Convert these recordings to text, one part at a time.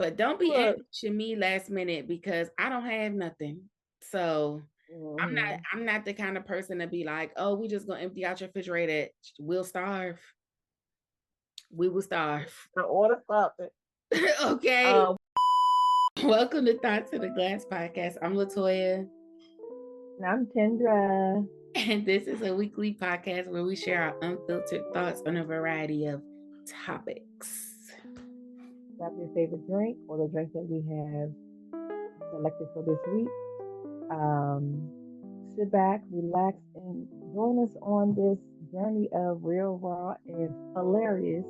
But don't be Look. ambushing me last minute because I don't have nothing. So Mm-hmm. I'm not the kind of person to be like, oh, we just gonna empty out your refrigerator. We'll starve. We will starve. I order something. Okay. Welcome to ThoughtsNaGlass podcast. I'm Latoya. And I'm Kendra. And this is a weekly podcast where we share our unfiltered thoughts on a variety of topics. Grab your favorite drink or the drink that we have selected for this week. Sit back, relax, and join us on this journey of real, raw, and hilarious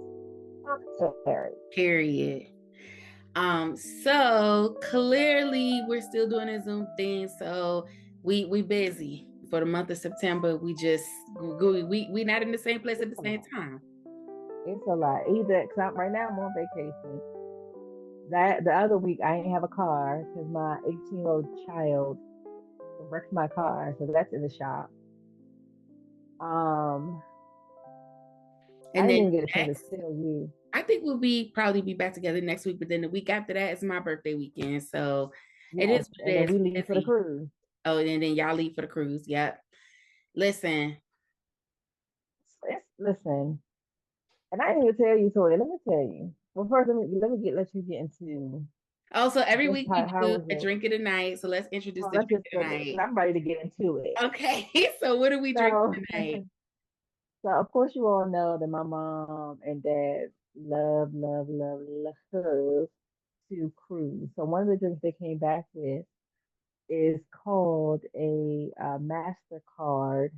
commentary. Period. So clearly we're still doing a Zoom thing. So we busy for the month of September. We just we not in the same place at the same time. It's a lot. Either because right now I'm on vacation. That the other week I ain't have a car because my 18-year-old child wrecked my car, so that's in the shop. I And didn't then even get a chance next, to tell you. I think we'll probably be back together next week. But then the week after that is my birthday weekend. So it Yes, is what and it then is. we leave for the Busy. cruise. Oh, and then y'all leave for the cruise. Yep. Listen. Listen, and I didn't even tell you, Toya. Let me tell you. Well, first, let you get into Also, every just week we how do was a it. drink of the night. So let's introduce Oh, the let's drink just of go the there because night. I'm ready to get into it. Okay. So what are we drinking So, tonight? so of course, you all know that my mom and dad love to cruise. So one of the drinks they came back with is called a Mastercard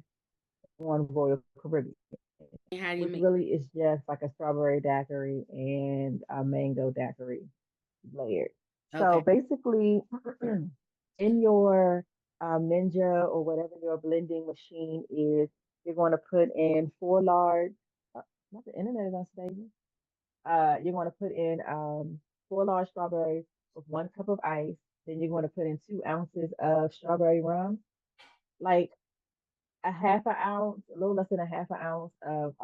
on Royal Caribbean, How do you which make? really is just like a strawberry daiquiri and a mango daiquiri layered. So Okay. basically, in your Ninja or whatever your blending machine is, you're going to put in four large, not the internet is unstable. You're going to put in four large strawberries with 1 cup of ice. Then you're going to put in 2 ounces of strawberry rum, like a half an ounce, a little less than a half an ounce of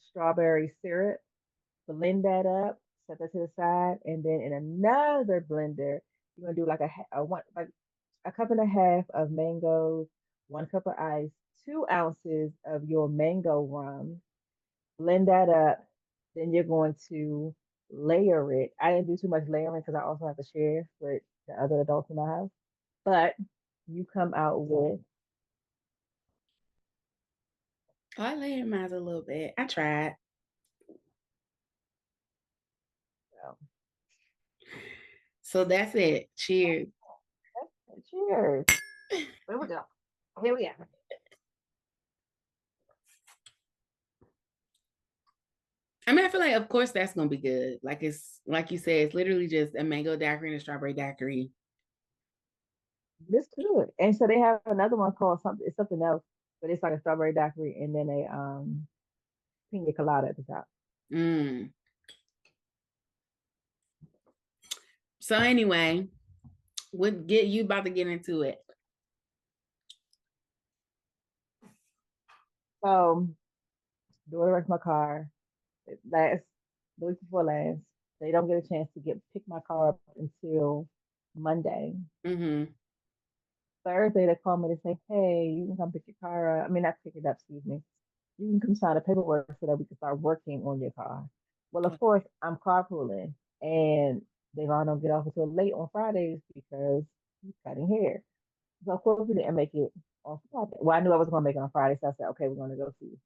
strawberry syrup. Blend that up, set that to the side, and then in another blender, you're gonna do like a one like a cup and a half of mangoes, 1 cup of ice, 2 ounces of your mango rum. Blend that up. Then you're going to layer it. I didn't do too much layering because I also have to share with the other adults in the house. But you come out with Oh, I layered mine a little bit. I tried. um, So that's it. Cheers. cheers. Here we go. Here we are. I mean, I feel like, of course, that's gonna be good. Like it's like you said, it's literally just a mango daiquiri and a strawberry daiquiri. This good. And so they have another one called something. It's something else, but it's like a strawberry daiquiri and then a pina colada at the top. Mm. So anyway, what get you about to get into it? So daughter wrecked my car last the week before last. They don't get a chance to get pick my car up until Monday. Mm-hmm. Thursday they call me to say, hey, you can come pick your car up. I mean not pick it up, excuse me. You can come sign the paperwork so that we can start working on your car. Well, of course, I'm carpooling and Devon don't get off until late on Fridays because he's cutting hair. So of course we didn't make it on Friday. Well, I knew I was gonna make it on Friday, so I said, okay, we're gonna go Tuesday.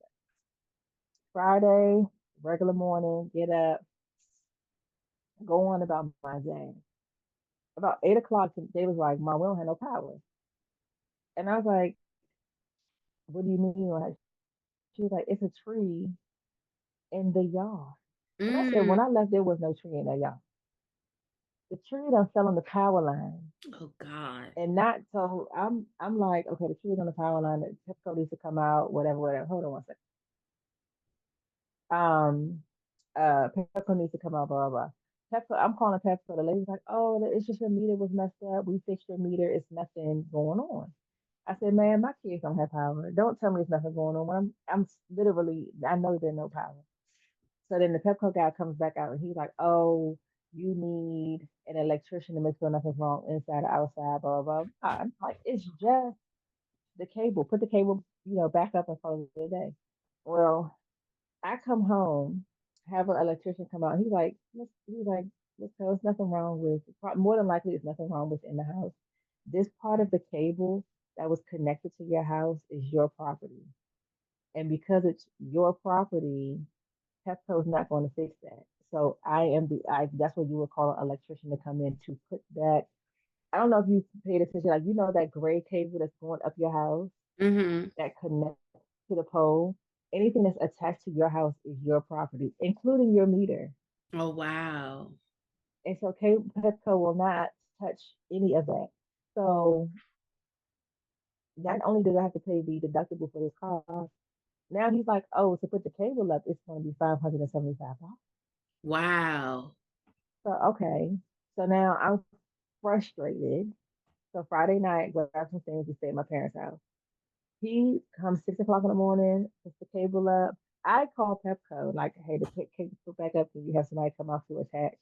Friday, regular morning, get up, go on about my day. About 8 o'clock, they was like, "Mom, we don't have no power," and I was like, "What do you mean?" Like, she was like, "It's a tree in the yard," and I said, Mm. "When I left, there was no tree in the yard. The tree done fell on the power line." Oh God. And not so I'm like, okay, the tree on the power line, the Pepco needs to come out, whatever, whatever. Hold on one second. Um, Pepco needs to come out, blah, blah, blah. Pepco, I'm calling Pepco. The lady's like, oh, it's just your meter was messed up. We fixed your meter. It's nothing going on. I said, man, my kids don't have power. Don't tell me there's nothing going on. I'm literally, I know there's no power. So then the Pepco guy comes back out and he's like, oh, you need an electrician to make sure nothing's wrong inside or outside, blah, blah, blah. I'm like, it's just the cable. Put the cable, back up and call it a day. Well, I come home, have an electrician come out. He's like, look, there's nothing wrong with, more than likely, there's nothing wrong with in the house. This part of the cable that was connected to your house is your property. And because it's your property, Pepco's not going to fix that. So that's what you would call an electrician to come in to put that. I don't know if you paid attention, like, that gray cable that's going up your house Mm-hmm. that connects to the pole. Anything that's attached to your house is your property, including your meter. Oh, wow. And so Pepco will not touch any of that. So not only did I have to pay the deductible for this car, now he's like, oh, to put the cable up, it's going to be $575. Wow. So, okay. So now I'm frustrated. So Friday night, grab some things to stay at my parents' house. He comes 6 o'clock in the morning, puts the cable up. I call Pepco, like, hey, the cable put back up, and you have somebody come out to attach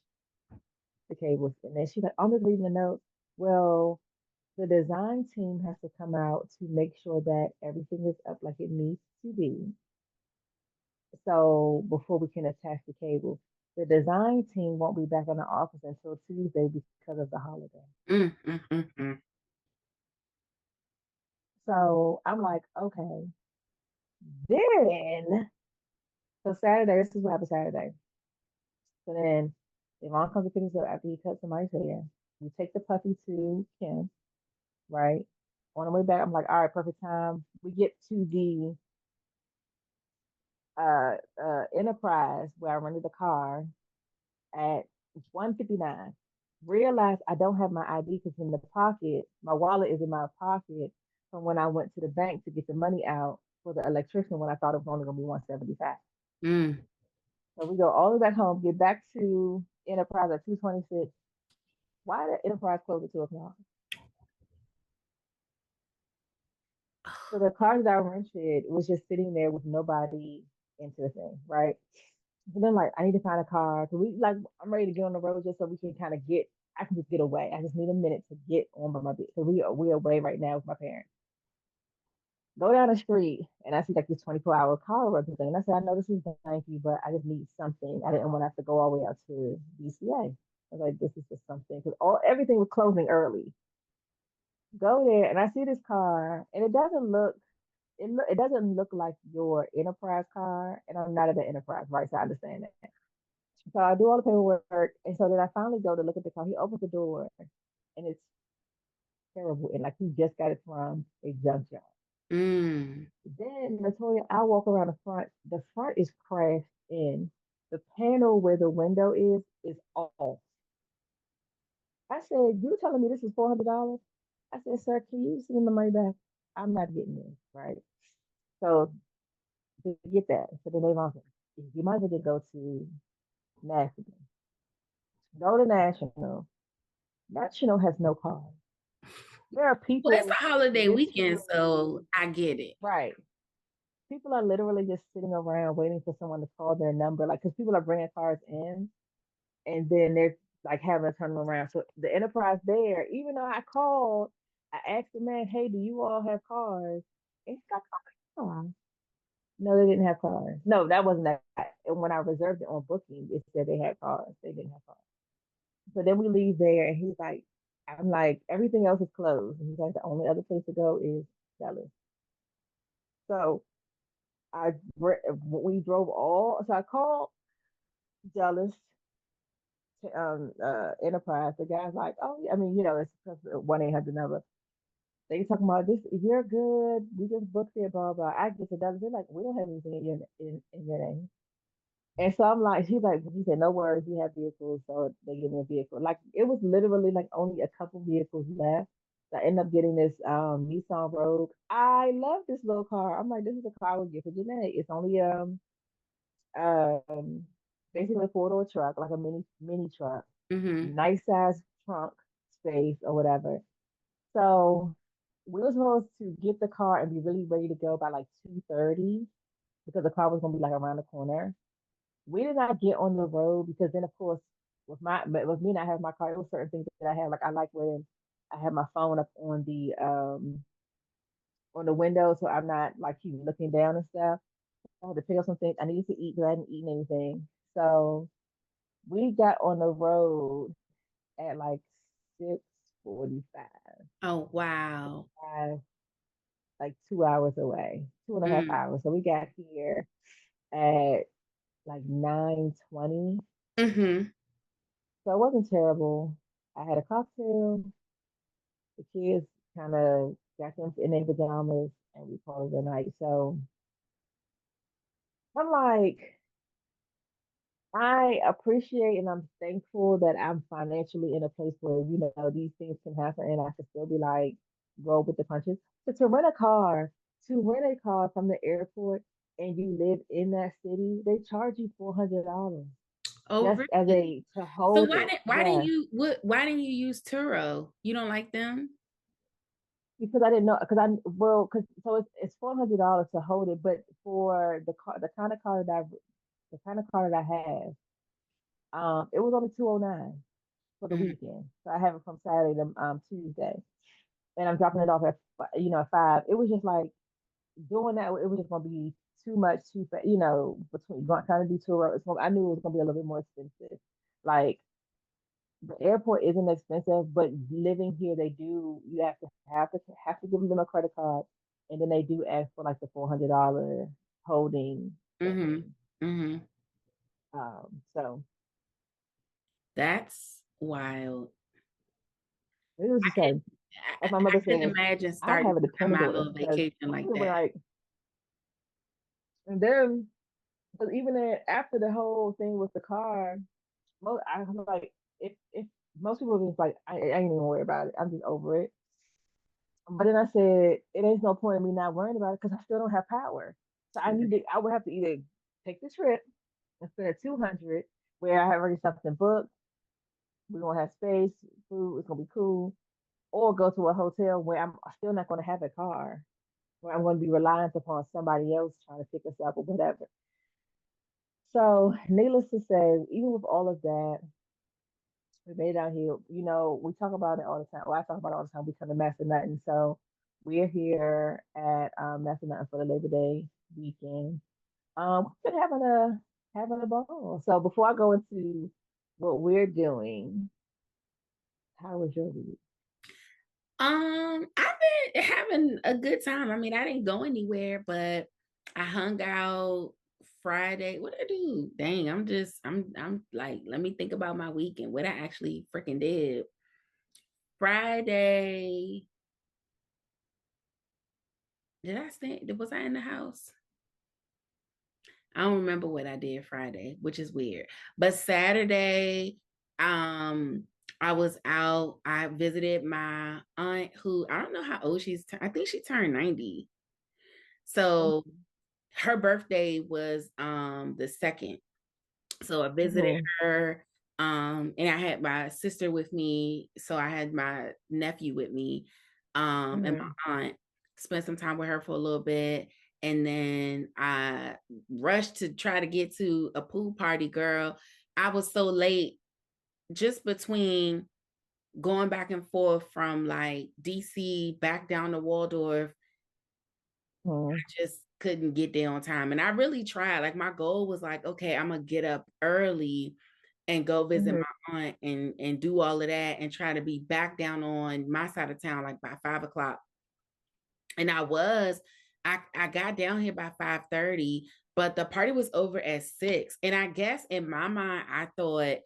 the cables. And then she's like, I'm just reading the notes. Well, the design team has to come out to make sure that everything is up like it needs to be. So before we can attach the cable, the design team won't be back in the office until Tuesday because of the holiday. Mm, mm, mm, mm. So I'm like, okay. Then, so Saturday, this is what happened Saturday. So then, Devon comes to pick us up after he cuts somebody's hair. We take the puppy to Kim, right? On the way back, I'm like, all right, perfect time. We get to the Enterprise where I rented the car at 1:59. Realize I don't have my ID because in the pocket, my wallet is in my pocket from when I went to the bank to get the money out for the electrician when I thought it was only going to be 175. Mm. So we go all the way back home, get back to Enterprise at 2:26. Why did Enterprise close at 2 o'clock? So the car that I rented was just sitting there with nobody into the thing, right? So then, like, I need to find a car. So I'm ready to get on the road just so we can kind of I can just get away. I just need a minute to get on by my bed. So we're away right now with my parents. Go down the street and I see like this 24-hour car representing. And I said, I know this is Nike, but I just need something. I didn't want to have to go all the way out to DCA. I was like, this is just something because everything was closing early. Go there and I see this car and it doesn't look like your Enterprise car, and I'm not at the Enterprise, right? So I understand that. So I do all the paperwork, and so then I finally go to look at the car. He opens the door, and it's terrible, and like he just got it from a junk shop. Mm. Then Latoya, I walk around the front. The front is crashed in. The panel where the window is off. I said, "You telling me this is $400?" I said, "Sir, can you send me the money back? I'm not getting this, right?" So to get that, so then they want you might as well just go to National. Go to National. National has no cars. There are Well, it's a people holiday weekend, so literally, I get it. right. People are literally just sitting around waiting for someone to call their number. Like, because people are bringing cars in and then they're like having to turn them around. So the Enterprise there, even though I called, I asked the man, hey, do you all have cars? And he's like, oh, no, they didn't have cars. No, that wasn't that. And when I reserved it on booking, it said they had cars. They didn't have cars. So then we leave there, and he's like, I'm like, everything else is closed. And he's like, the only other place to go is Dallas. So we drove all. So I called Dallas Enterprise. The guy's like, oh, yeah. I mean, it's a 1-800 number. They talking about this. You're good. We just booked it. Blah blah. I get to Dallas. They're like, we don't have anything in your name. And so I'm like, he said, no worries, we have vehicles. So they give me a vehicle. Like, it was literally like only a couple vehicles left. So I ended up getting this Nissan Rogue. I love this little car. I'm like, this is a car I would get for Janae. It's only um basically a 4-door truck, like a mini truck, Mm-hmm. nice size trunk space or whatever. So we were supposed to get the car and be really ready to go by like 2:30 because the car was gonna be like around the corner. We did not get on the road because then, of course, with me not having my car, it was certain things that I had. Like I like when I have my phone up on the window, so I'm not like keep looking down and stuff. I had to pick up some things. I needed to eat because I hadn't eaten anything. So we got on the road at like 6:45. Oh, wow. Five, like 2 hours away, 2.5 hours. So we got here at like 9:20. Mm-hmm. So it wasn't terrible. I had a cocktail. The kids kind of got them in their pajamas and we called it a night. So I'm like, I appreciate and I'm thankful that I'm financially in a place where, these things can happen and I can still be like, roll with the punches. But to rent a car from the airport and you live in that city, they charge you $400 Oh, just as really? to So hold it. why didn't Yeah. why didn't you use Turo? You don't like them? Because I didn't know, because so it's $400 to hold it, but for the kind of car that I have, it was only 209 for the Mm-hmm. weekend. So I have it from Saturday to Tuesday, and I'm dropping it off at 5. It was just like doing that. It was just gonna be too much, too fast. Between trying to do tour, I knew it was gonna be a little bit more expensive. Like the airport isn't expensive, but living here, they do. You have to give them a credit card, and then they do ask for like the $400 holding Mm-hmm. thing. Mm-hmm. So That's wild. it was I just could like my I mother couldn't says, imagine I starting have a my dependable little because vacation I like would be that. like, and then because even after the whole thing with the car, I was like, if most people are just like, I ain't even worried about it. I'm just over it. But then I said, it ain't no point in me not worrying about it because I still don't have power. So I would have to either take the trip and spend 200 where I have already something booked. We're gonna have space, food, it's gonna be cool, or go to a hotel where I'm still not gonna have a car, where I'm gonna be reliant upon somebody else trying to pick us up or whatever. So, needless to say, even with all of that, we made it out here. We talk about it all the time. Well, I talk about it all the time. We come to Master Nothing. So we're here at Master Nothing for the Labor Day weekend. We've been having a ball. So before I go into what we're doing, how was your week? I've been having a good time. I mean, I didn't go anywhere, but I hung out Friday. What did I do? Dang, I'm like, let me think about my weekend. What I actually freaking did. Friday, did I stay? Was I in the house? I don't remember what I did Friday, which is weird. But Saturday, um, I was out. I visited my aunt who I don't know how old I think she turned 90. So her birthday was the second. So I visited Mm-hmm. her. And I had my sister with me. So I had my nephew with me, and Mm-hmm. my aunt. Spent some time with her for a little bit. And then I rushed to try to get to a pool party, girl. I was so late just between going back and forth from like DC back down to Waldorf. Mm-hmm. I just couldn't get there on time. And I really tried. Like my goal was like, okay, I'm gonna get up early and go visit Mm-hmm. my aunt and do all of that and try to be back down on my side of town like by 5 o'clock. And I got down here by 5:30, but the party was over at 6. And I guess in my mind, I thought,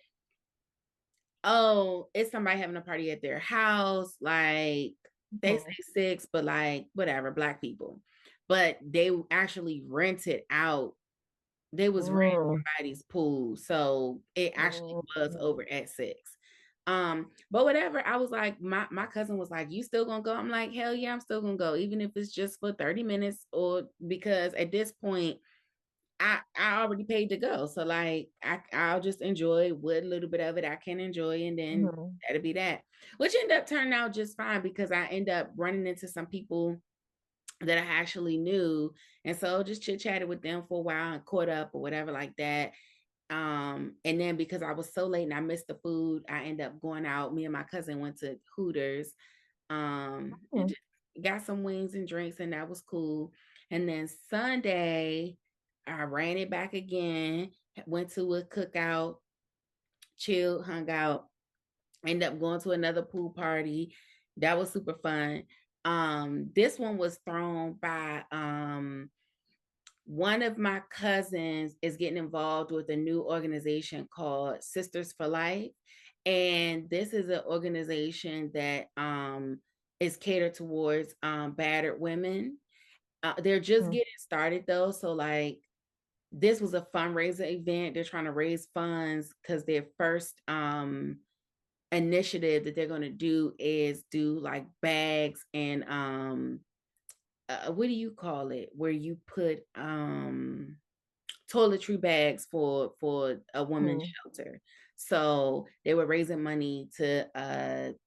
oh, it's somebody having a party at their house. Like they say Mm-hmm. 6, but like whatever, black people. But they actually rented out. They was renting somebody's pool. So it actually was Mm-hmm. over at 6. But whatever, I was like, my cousin was like, you still gonna go? I'm like, hell yeah, I'm still gonna go, even if it's just for 30 minutes, or because at this point, I already paid to go. So like I'll just enjoy what little bit of it I can enjoy, and then Mm-hmm. that'll be that. Which ended up turning out just fine because I end up running into some people that I actually knew. And so just chit chatted with them for a while and caught up or whatever like that. And then because I was so late and I missed the food, I ended up going out. Me and my cousin went to Hooters, and Hmm. just got some wings and drinks, and that was cool. And then Sunday, I ran it back again, went to a cookout, chilled, hung out, ended up going to another pool party. That was super fun. This one was thrown by one of my cousins is getting involved with a new organization called Sisters for Life. And this is an organization that is catered towards battered women. They're just Hmm. getting started though. So like this was a fundraiser event. They're trying to raise funds because their first initiative that they're going to do is do like bags and what do you call it, where you put toiletry bags for a woman's Hmm. shelter. So they were raising money to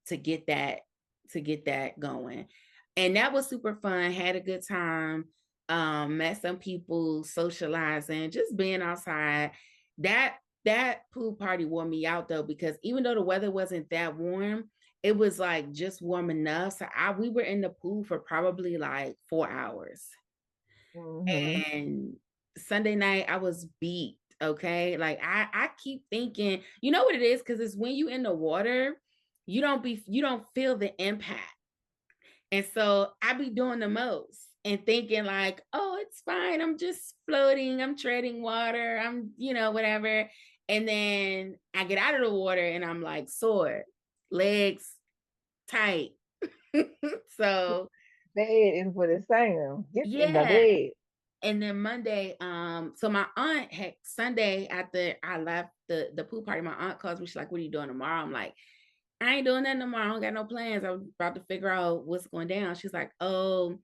get that going. And that was super fun. Had a good time. Met some people, socializing, just being outside. That pool party wore me out though, because even though the weather wasn't that warm, it was like just warm enough. So we were in the pool for probably like 4 hours. Hmm. And Sunday night I was beat. Okay. Like I keep thinking, you know what it is? Because it's when you in the water, you don't feel the impact. And so I be doing the most and thinking like, oh, it's fine. I'm just floating, I'm treading water, I'm, whatever. And then I get out of the water and I'm like sore, legs tight. So Bed is for the same. Get in the yeah. bed. And then Monday, so my aunt had Sunday after I left the pool party, my aunt calls me. She's like, "What are you doing tomorrow?" I'm like, "I ain't doing nothing tomorrow. I don't got no plans. I'm about to figure out what's going down." She's like, "Oh,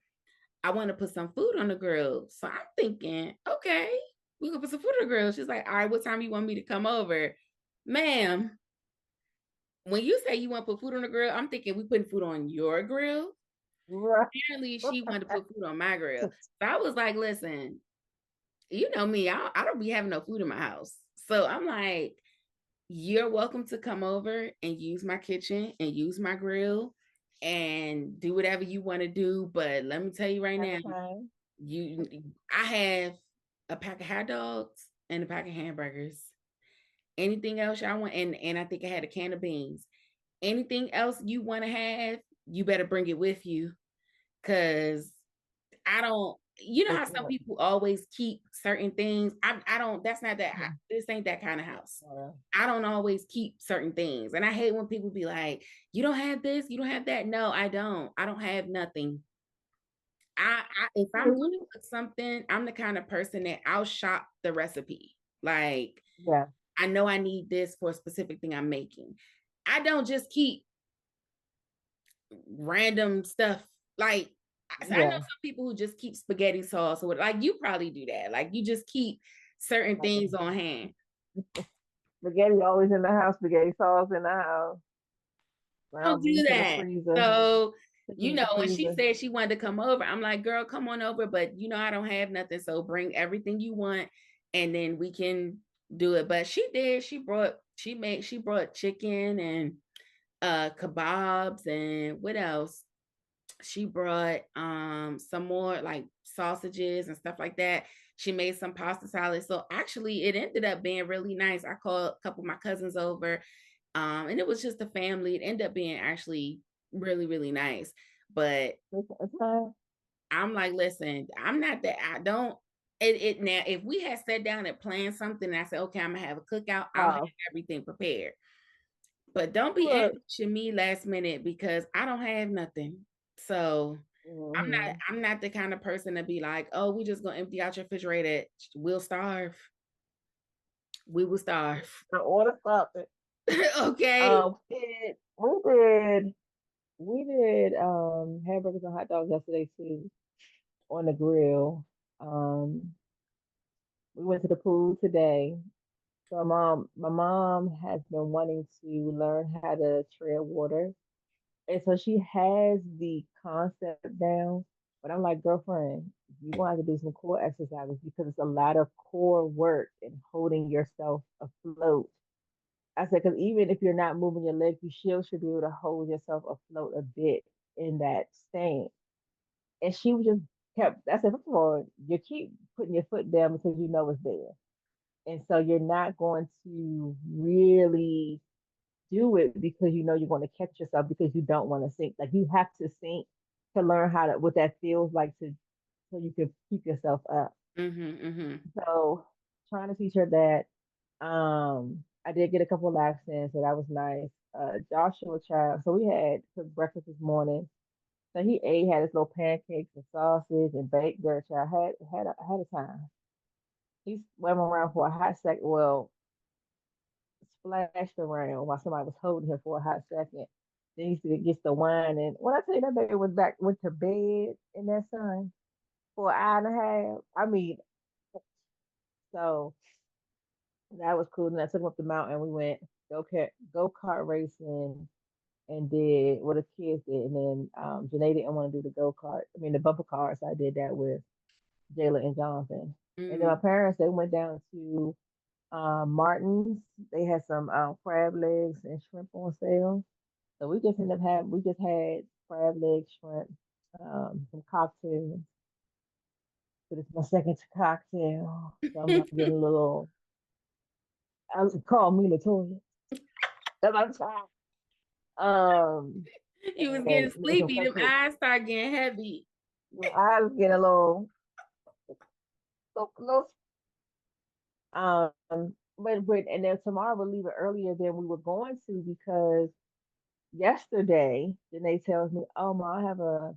I want to put some food on the grill." So I'm thinking, okay, we can put some food on the grill. She's like, "All right, what time you want me to come over?" Ma'am, when you say you want to put food on the grill, I'm thinking we putting food on your grill. Right. Apparently, she wanted to put food on my grill. So I was like, listen, you know me, I don't be having no food in my house. So I'm like, you're welcome to come over and use my kitchen and use my grill and do whatever you want to do. But let me tell you right now, Okay. you I have a pack of hot dogs and a pack of hamburgers. Anything else y'all want, and I think I had a can of beans. Anything else you want to have, you better bring it with you. Cause I don't, you know how some people always keep certain things. I don't, that's not that, this ain't that kind of house. I don't always keep certain things. And I hate when people be like, you don't have this, you don't have that. No, I don't. I don't have nothing. If I'm going to Mhm. cook something, I'm the kind of person that I'll shop the recipe. Like, Yeah. I know I need this for a specific thing I'm making. I don't just keep random stuff. Like I know Yeah. some people who just keep spaghetti sauce or like you probably do that. Like you just keep certain Like things on hand. spaghetti always in the house, spaghetti sauce in the house, I don't ground do beef in the that. freezer, So, chicken in the when she freezer. said she wanted to come over, I'm like, girl, come on over. But I don't have nothing. So bring everything you want and then we can do it. But she did. She brought chicken and kebabs and what else? She brought some more like sausages and stuff like that. She made some pasta salad. So actually it ended up being really nice. I called a couple of my cousins over, and it was just a family. It ended up being actually really, really nice. But Okay. I'm like, listen, I'm not that I don't it now if we had sat down and planned something and I said, okay, I'm gonna have a cookout, I'll have Oh, everything prepared. But don't be look. ambushing me last minute because I don't have nothing. So Hmm. I'm not the kind of person to be like, oh, we just gonna empty out your refrigerator. We'll starve. We will starve. I order something. Okay. We did hamburgers and hot dogs yesterday too on the grill. Um, we went to the pool today. So my mom has been wanting to learn how to tread water. And so she has the concept down. But I'm like, girlfriend, you're gonna have to do some core exercises because it's a lot of core work and holding yourself afloat. I said, because even if you're not moving your legs, you still should be able to hold yourself afloat a bit in that stance. And she was just kept, I said, first of all, you keep putting your foot down because you know it's there. And so you're not going to really do it because you know you're going to catch yourself because you don't want to sink. Like you have to sink to learn how to what that feels like to so you can keep yourself up. Mm-hmm. Mm-hmm. So trying to teach her that. I did get a couple of laughs in, so that was nice. Joshua child, so we had cooked breakfast this morning. So he ate, had his little pancakes and sausage and baked good child. Had a time. He swam around for a hot second. Well, splashed around while somebody was holding him for a hot second. Then he gets the wine, and when I tell you that baby was back, went to bed in that sun for an hour and a half. I mean, so that was cool. And I took him up the mountain. We went go kart racing and did what the kids did. And then Janae didn't want to do the go kart. I mean the bumper cars. So I did that with Jayla and Jonathan. And then my Mm. parents they went down to Martin's. They had some crab legs and shrimp on sale. So we just had crab legs, shrimp, some cocktails. So this is my second cocktail. So I'm getting a little. I call me Latoya. That's my time. Um, You was and getting made some sleepy. Them cupcakes. eyes start getting heavy. I was getting a little close. But and then tomorrow we'll leave it earlier than we were going to because yesterday Janae tells me, "Oh, ma, I have a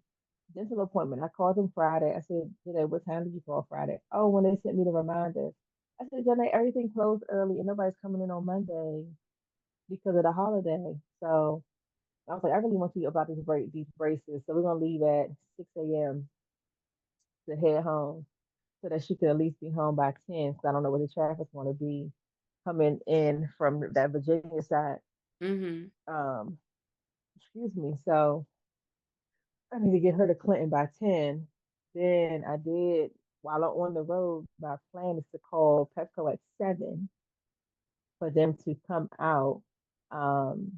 dental appointment." I called them Friday. I said, "Janae, what time did you call Friday?" Oh, when they sent me the reminder. I said, "Janae, everything closed early and nobody's coming in on Monday because of the holiday." So I was like, I really want to see about these braces. So we're gonna leave at 6 a.m. to head home so that she could at least be home by 10. Because I don't know what the traffic's going to be coming in from that Virginia side. Mm-hmm. Um, excuse me. So I need to get her to Clinton by 10. Then I did while I'm on the road. My plan is to call Petco at 7 for them to come out. Um,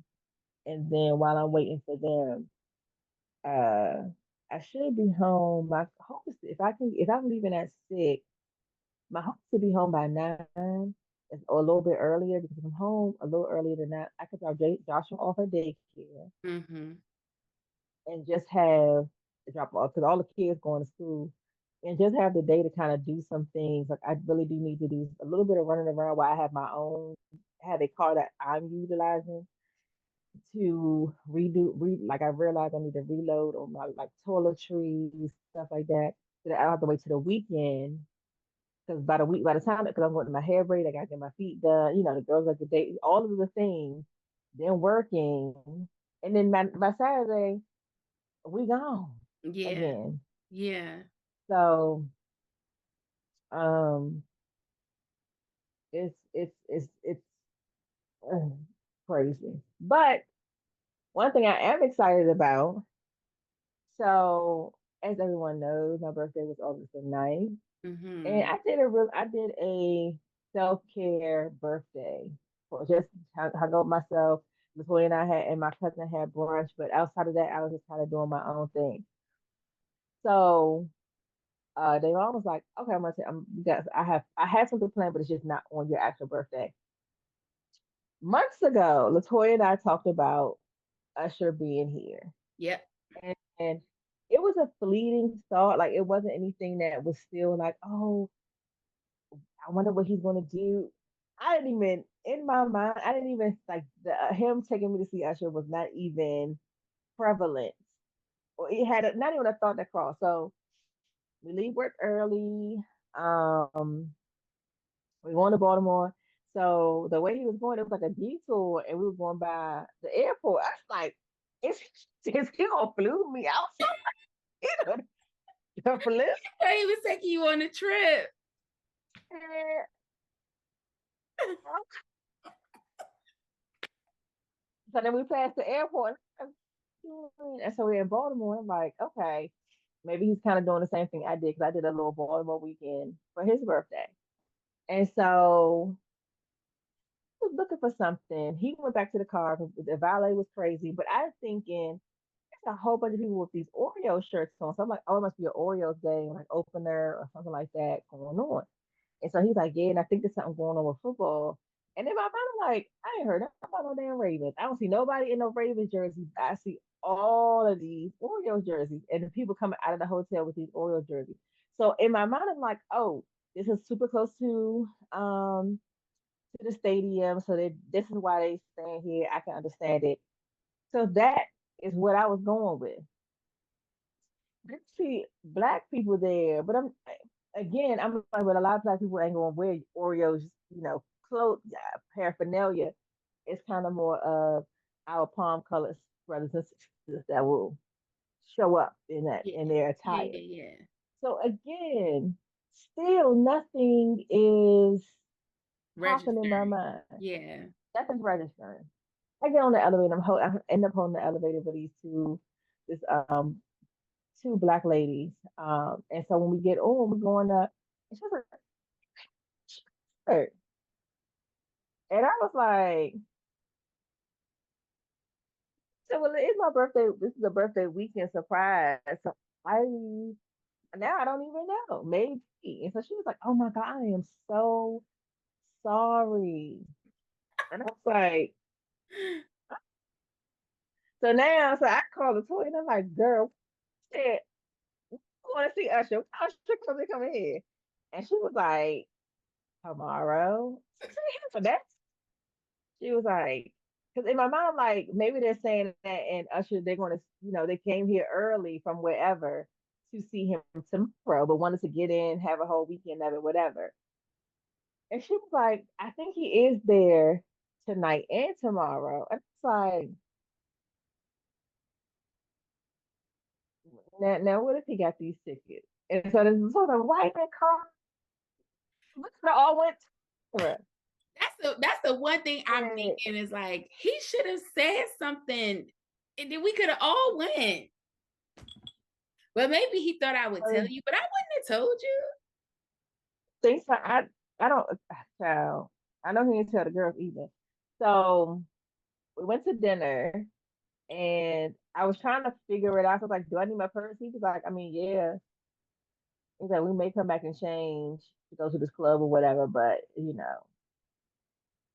and then while I'm waiting for them, uh, I should be home. My hope is if I'm leaving at 6. My hope is to be home by 9 or a little bit earlier because if I'm home a little earlier than that, I could drop Joshua off at daycare Mm-hmm. and just have the drop off because all the kids going to school and just have the day to kind of do some things. Like I really do need to do a little bit of running around while I have my own, have a car that I'm utilizing to like I realized I need to reload on my like toiletries, stuff like that. So that I don't have to wait to the weekend because by the time, because I'm going to my hair braid, I got to get my feet done. You know, the girls like the day, all of the things. Then working, and then by Saturday we gone Yeah. again. Yeah. So um, it's uh, crazy. But one thing I am excited about. So as everyone knows, my birthday was August the 9th. And Mm-hmm. I did a self-care birthday for just hung out with myself. Latoya and I had and my cousin had brunch, but outside of that, I was just kind of doing my own thing. So they all was like, okay, I'm gonna say you guys, I had something planned, but it's just not on your actual birthday. Months ago, Latoya and I talked about Usher being here. Yep. And it was a fleeting thought, like it wasn't anything that was still like, oh, I wonder what he's gonna do. I didn't even in my mind. I didn't even like him taking me to see Usher was not even prevalent, or it had not even a thought that crossed. So we leave work early. Um, we going to Baltimore. So the way he was going, it was like a detour, and we were going by the airport. I was like, is is he gonna flew me out somewhere? The flip. He was taking you on a trip. So then we passed the airport. And so we're in Baltimore. I'm like, okay. maybe he's kind of doing the same thing I did because I did a little Baltimore weekend for his birthday. And so he was looking for something. He went back to the car because the valet was crazy. But I was thinking, there's a whole bunch of people with these Oreo shirts on. So I'm like, oh, it must be an Oreo day, like opener or something like that going on. And so he's like, yeah, and I think there's something going on with football. And in my mind, I'm like, I ain't heard nothing about no damn Ravens. I don't see nobody in no Ravens jerseys. I see all of these Oreo jerseys and the people coming out of the hotel with these Oreo jerseys. So in my mind, I'm like, oh, this is super close to the stadium. So this is why they staying here. I can understand it. So that is what I was going with. Didn't see black people there, but I'm like, but a lot of black people ain't gonna wear Oreos, clothes, paraphernalia. It's kind of more of our palm colors brothers and sisters that will show up Yeah, in their yeah, attire. yeah, yeah. So again, still nothing is popping in my Registering. mind. Yeah. Nothing's registering. I get on the elevator. I end up on the elevator with this two black ladies. And so when we get on, we're going up. And she was like, "Sure." And I was like, so well, it's my birthday. This is a birthday weekend surprise. So I now I don't even know. Maybe. And so she was like, oh my God, I am so sorry. And I was like, so I called the toy and I'm like, girl, shit, I want to see Usher. Usher coming here. And she was like, tomorrow. I said, "Yeah, for that." She was like, because in my mind, like maybe they're saying that and Usher, they're going to, they came here early from wherever to see him tomorrow, but wanted to get in, have a whole weekend of it, whatever. And she was like, I think he is there tonight and tomorrow. And it's like, now what if he got these tickets? And so this is sort of white man car. We could have all went to her. That's the one thing I'm And thinking is like he should have said something and then we could have all went. But maybe he thought I would tell you, but I wouldn't have told you. things I don't child. I know he didn't tell the girls either. So we went to dinner and I was trying to figure it out. So I was like, do I need my purse? He was like, I mean, yeah. He's like, we may come back and change to go to this club or whatever, but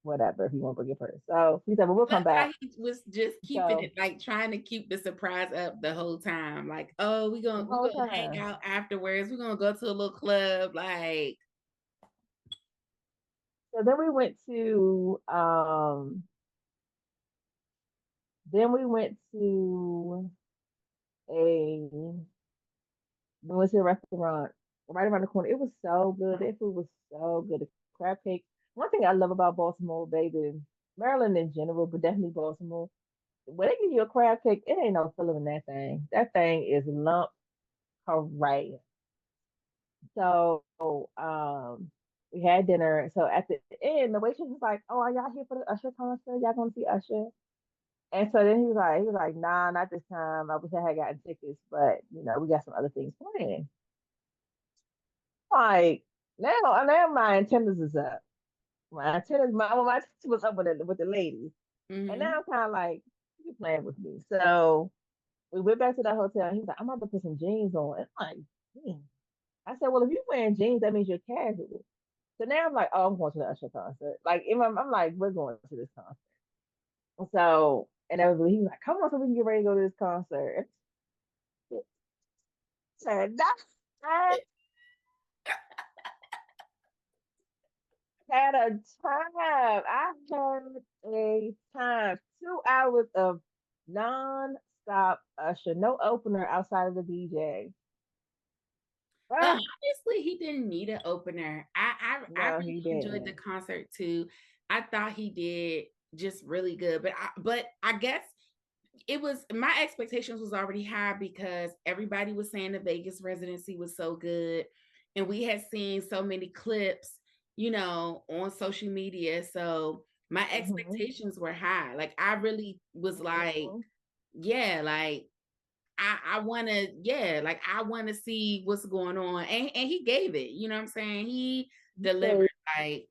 whatever if you want to bring your purse. So he said, well, we'll Look come back. how he was just keeping So it, like trying to keep the surprise up the whole time. Like, oh, we're the gonna we're whole gonna hang time. out afterwards. We're gonna go to a little club. Like, So then we went to a we went to a restaurant right around the corner. It was so good. That food was so good. The crab cake. One thing I love about Baltimore, baby, Maryland in general, but definitely Baltimore. When they give you a crab cake, it ain't no filling in that thing. That thing is lump hooray. So we had dinner. So at the end, the waitress was like, "Oh, are y'all here for the Usher concert? Y'all gonna see Usher?" And so then he was like, "Nah, not this time. I wish I had gotten tickets, but we got some other things planned." Like now my attendance is up. My attendance was up with the ladies, and now mm-hmm. I'm kind of like, you playing with me. So we went back to the hotel. And he's like, I'm about to put some jeans on. And I'm like, "Hmm." I said, well, if you're wearing jeans, that means you're casual. So now I'm like, oh, I'm going to the Usher concert. Like, I'm like, we're going to this concert. So, and everybody, he was like, come on, so we can get ready to go to this concert. And I had a time. I had a time. 2 hours of non-stop Usher, no opener outside of the DJ. But Ah, honestly, he didn't need an opener. I no, really he enjoyed the didn't. concert too. I thought he did just really good. But I guess it was my expectations was already high because everybody was saying the Vegas residency was so good. And we had seen so many clips, on social media. So my Mm-hmm. expectations were high. Like I really was like, Mm-hmm. yeah, like I want to, yeah, like I want to see what's going on, and he gave it. You know what I'm saying? He He delivered. gave Like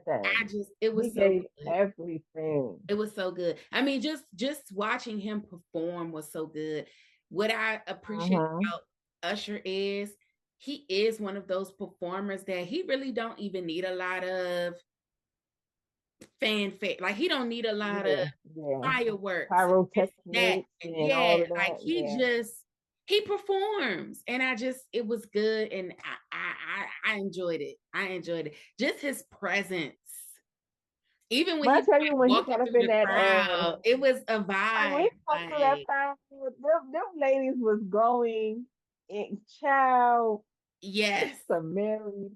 I everything. just, it He was so gave good. everything. It was so good. I mean, just watching him perform was so good. What I appreciate Uh-huh. about Usher is he is one of those performers that he really don't even need a lot of fanfare. Like he don't need a lot of Yeah, yeah. fireworks, this, that, Pyrotechnics and and yeah, all of like that. he Yeah. just he performs, and I just it was good, and I enjoyed it. I enjoyed it. Just his presence, even when But he I was tell you, like when he walking got up through in the that crowd, it was a like when he vibe. come through that Like crowd, them ladies was going in child. yes, It's a married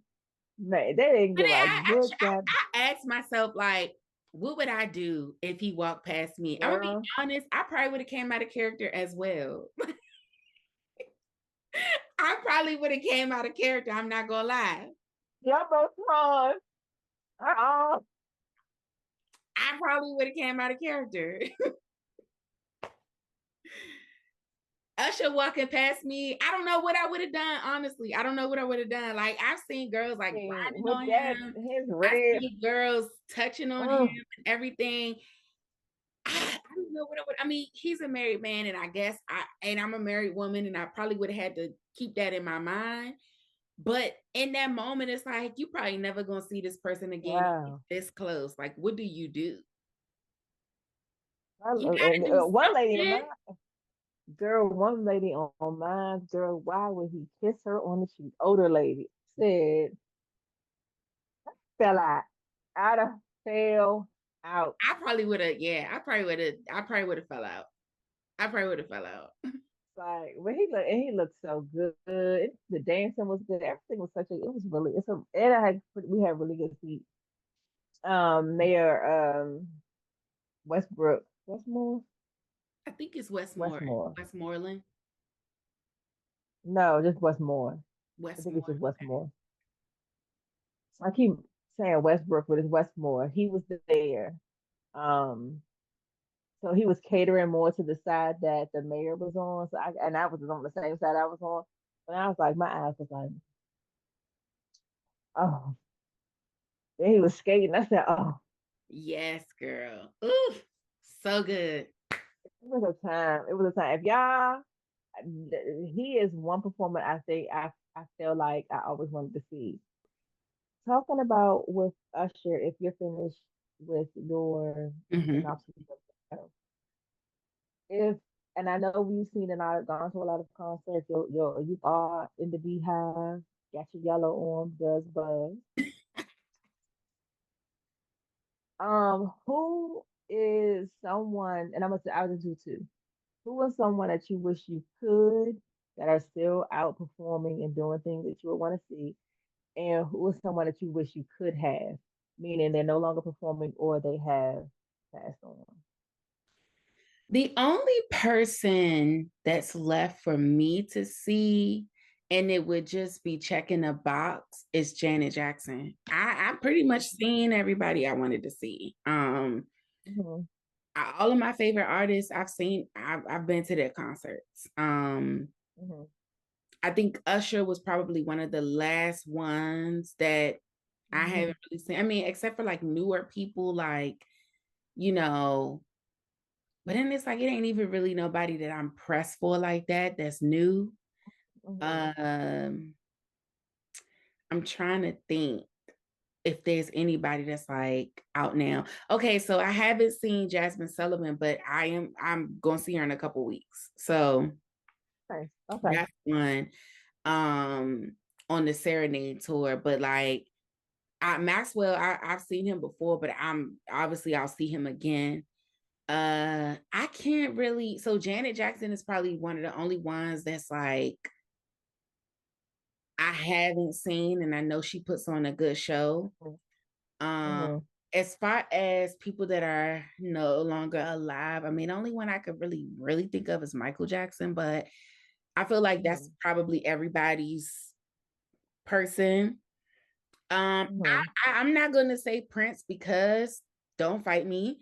man. They didn't but give a good God I asked myself like, what would I do if he walked past me? I'm gonna be girl. honest. I probably would have came out of character as well. I probably would have came out of character. I'm not gonna lie. Y'all both wrong. Uh-uh. I probably would have came out of character. Usher walking past me, I don't know what I would have done. Honestly, I don't know what I would have done. Like I've seen girls like grinding With on that, him. his I red. see girls touching on him Mm, and everything. I don't know what I would. I mean, he's a married man, and I guess I'm a married woman, and I probably would have had to keep that in my mind. But in that moment, it's like you probably never gonna see this person again wow. this close. Like, what do you do? You And gotta do one lady in something. mine, girl, one lady on mine, girl, why would he kiss her on the cheek? Older lady said, fell out. I'd have fell out. I probably would have. Yeah, I probably would have. I probably would have fell out. I probably would have fell out. Like when he looked so good. The dancing was good. Everything was such a. It was really. It's a. And we had really good seats. Mayor Westbrook Westmore I think it's Westmore. Westmoreland. No, just Westmore. I think it's Westmore. just Westmore. I keep saying Westbrook, but it's Westmore. He was there. Um, so he was catering more to the side that the mayor was on. I was on the same side I was on. And I was like, my eyes was like, oh. Then he was skating. I said, oh, Yes, girl. Ooh, so good. it was a time. It was a time. If y'all, he is one performer I think I feel like I always wanted to see. Talking about with Usher, if you're finished with your Hmm. synopsis of the show, if and I know we've seen and I've gone to a lot of concerts. You are in the Beehive, got your yellow on, does buzz. Who is someone? And I was do too. Who is someone that you wish you could that are still outperforming and doing things that you would want to see? And who is someone that you wish you could have, meaning they're no longer performing or they have passed on? The only person that's left for me to see, and it would just be checking a box, is Janet Jackson. I pretty much seen everybody I wanted to see. Mm-hmm. All of my favorite artists I've seen. I've been to their concerts. Mm-hmm. I think Usher was probably one of the last ones that I Mm-hmm. haven't really seen. I mean, except for like newer people, like you know. But then it's like it ain't even really nobody that I'm pressed for like that. That's new. Mm-hmm. Um, I'm trying to think if there's anybody that's like out now. Okay, so I haven't seen Jasmine Sullivan, but I'm gonna see her in a couple weeks. So Okay. Okay. that's one on the Serenade tour. But like Maxwell, I've seen him before, but I'm obviously I'll see him again. I can't really. So Janet Jackson is probably one of the only ones that's like I haven't seen, and I know she puts on a good show. Um, Mm-hmm. as far as people that are no longer alive, I mean, the only one I could really think of is Michael Jackson, but I feel like that's Mm-hmm. probably everybody's person. Mm-hmm. I'm not gonna say Prince because don't fight me.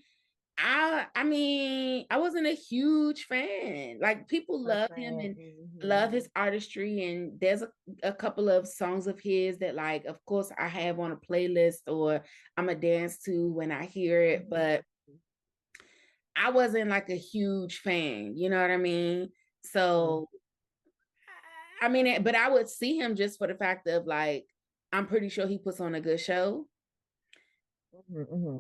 I mean, I wasn't a huge fan. Like people First love him fan. and Hmm. love his artistry, and there's a couple of songs of his that, like, of course, I have on a playlist or I'm a dance to when I hear it, but I wasn't like a huge fan. You know what I mean? Hmm. So I mean, but I would see him just for the fact of like, I'm pretty sure he puts on a good show. Hmm. Hmm.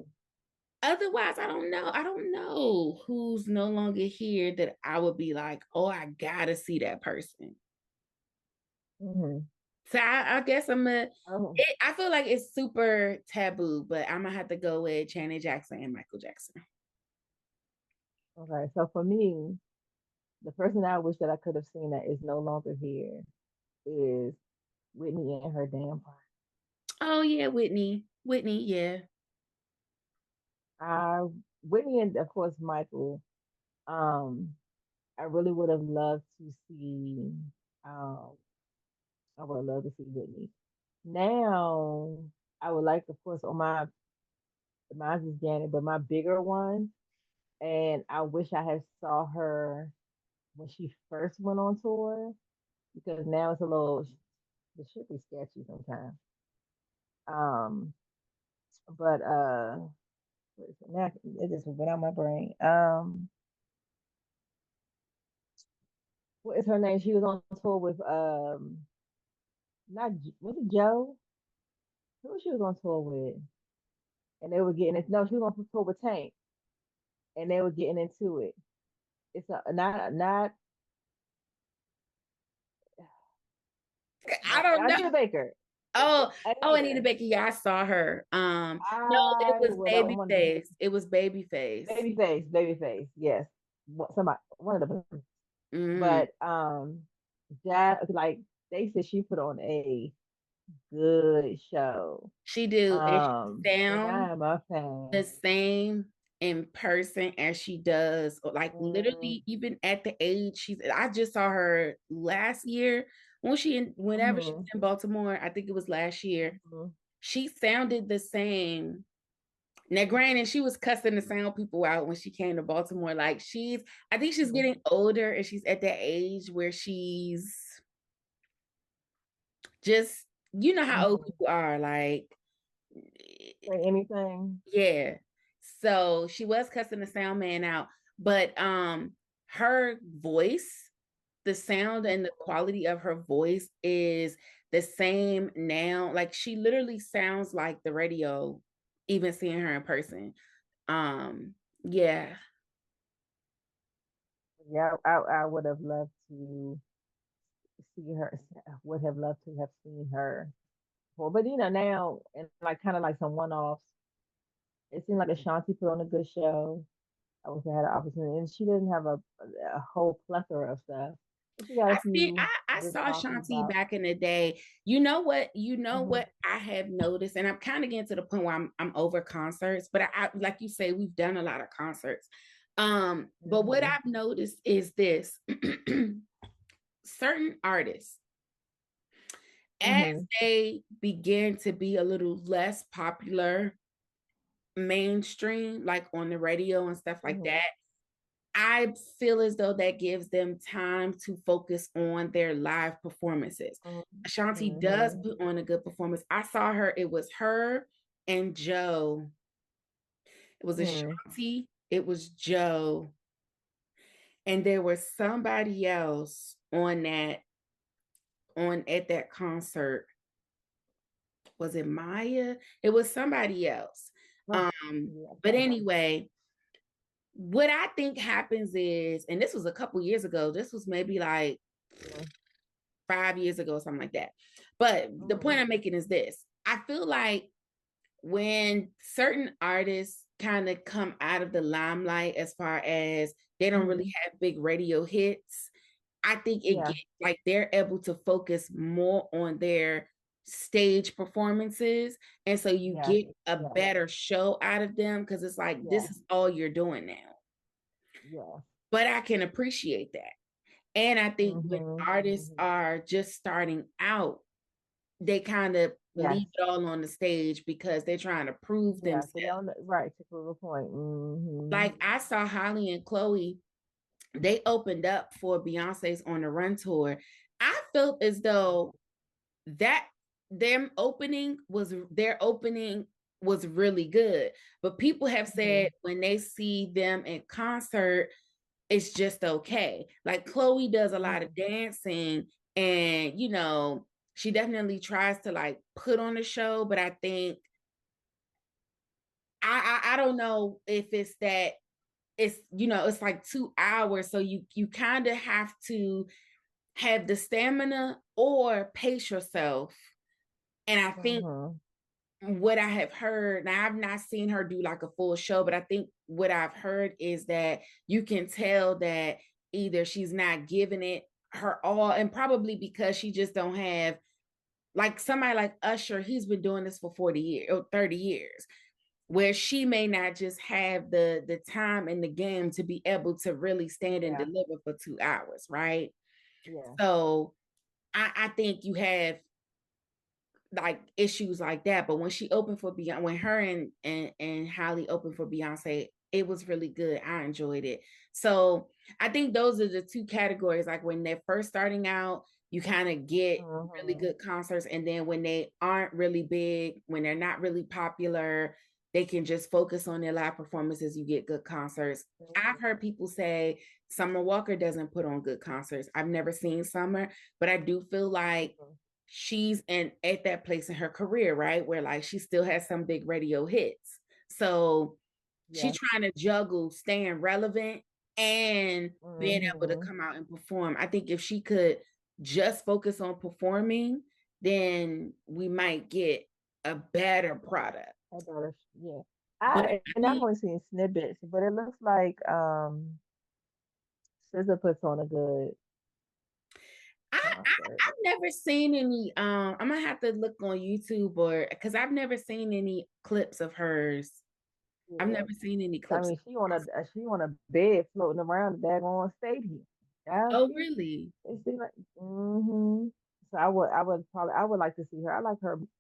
Otherwise, I don't know. I don't know who's no longer here that I would be like, oh, I gotta see that person. Hmm. So I guess Oh, I feel like it's super taboo, but I'm gonna have to go with Janet Jackson and Michael Jackson. okay. So for me, the person I wish that I could have seen that is no longer here is Whitney and her damn pride. Oh yeah, Whitney. Whitney, yeah. I Whitney and of course Michael. Um, I really would have loved to see. Um, I would love to see Whitney. Now, I would like, of course, on mine is Janet, but my bigger one, and I wish I had saw her when she first went on tour because now it's a little, it should be sketchy sometimes. Um, but what is it? Now it just went out my brain. What is her name? She was on tour with not was it Joe? Who she was on tour with? And they were getting it. No, she was on tour with Tank, and they were getting into it. It's not I don't know. Anita Baker. Oh, oh, Anita Anita. Baker. Yeah, I saw her. No, it I was would have wanted Babyface. It was Babyface. Babyface. Yes, somebody, one of them. Mm. But that like they said she put on a good show. She do, and she And sounds I am a the fan. same in person as she does, like Mm-hmm. literally, even at the age she's. I just saw her last year whenever she was Mm-hmm. in Baltimore. I think it was last year. She sounded the same. Now, granted, she was cussing the sound people out when she came to Baltimore. Like I think she's Mm-hmm. getting older, and she's at that age where she's just, you know how old Mm-hmm. people are, like, Say anything. yeah. So she was cussing the sound man out, but her voice, the sound and the quality of her voice is the same now. Like she literally sounds like the radio, even seeing her in person. Yeah. Yeah, I would have loved to see her. Would have loved to have seen her. Well, but now and like kind of like some one offs. It seemed like Ashanti put on a good show. I wish I had an opportunity, and she didn't have a whole plethora of stuff, but she got a few I good saw boppers Shanti about. back in the day. You know what Hmm. I have noticed, and I'm kind of getting to the point where I'm over concerts, but I like you say, we've done a lot of concerts. But what Hmm. I've noticed is this: certain artists, as Hmm. they begin to be a little less popular mainstream, like on the radio and stuff like Hmm. that, I feel as though that gives them time to focus on their live performances. Ashanti does Hmm. put on a good performance. I saw her, it was her and Joe. It was Hmm. Ashanti, it was Joe, and there was somebody else on at that concert. Was it Maya? It was somebody else. Oh, yeah, But okay. anyway, what I think happens is, and this was a couple years ago, this was maybe like Hmm. 5 years ago, something like that. But the Hmm. point I'm making is this: I feel like when certain artists kind of come out of the limelight as far as they don't really Hmm. have big radio hits, I think it Yeah, gets like they're able to focus more on their stage performances. And so you yeah, get a yeah, better show out of them because it's like, yeah, this is all you're doing now. yeah. But I can appreciate that. And I think when Hmm. artists Hmm. are just starting out, they kind of Yes. leave it all on the stage because they're trying to prove Yeah. So themselves. they on the right to prove a point. Mm-hmm. Like I saw Holly and Chloe, they opened up for Beyonce's On the Run tour. I felt as though that their opening was really good. But people have Mm-hmm. said when they see them in concert, it's just okay. Like Chloe does a lot of Mm-hmm. dancing and she definitely tries to like put on a show, but I think I don't know if it's that it's like 2 hours. So you kind of have to have the stamina or pace yourself. And I think Mm-hmm. what I have heard, now I've not seen her do like a full show, but I think what I've heard is that you can tell that either she's not giving it her all, and probably because she just don't have like somebody like Usher, he's been doing this for 40 years or 30 years, where she may not just have the time in the game to be able to really stand and Yeah. deliver for 2 hours, right? Yeah. So I think you have like issues like that. But when she opened for Beyonce, when her and Holly opened for Beyonce, it was really good. I enjoyed it. So I think those are the two categories. Like when they're first starting out, you kind of get really Mm-hmm. good concerts, and then when they aren't really big, when they're not really popular, they can just focus on their live performances. You get good concerts. I've Mm-hmm. heard people say Summer Walker doesn't put on good concerts. I've never seen Summer, but I do feel like Mm-hmm. she's at that place in her career, right? Where like she still has some big radio hits. So she's Yes. trying to juggle staying relevant and being able to Mm-hmm. come out and perform. I think if she could just focus on performing, then we might get a better product. I better, yeah. But And I've only seen snippets, but it looks like SZA puts on a good concert. I've never seen any I'm gonna have to look on YouTube or because I've never seen any clips of hers. I've Yeah. never seen any I clips. mean, she on a bed floating around the daggone stadium. Yeah, Oh, she really? it seems like So I would like to see her. I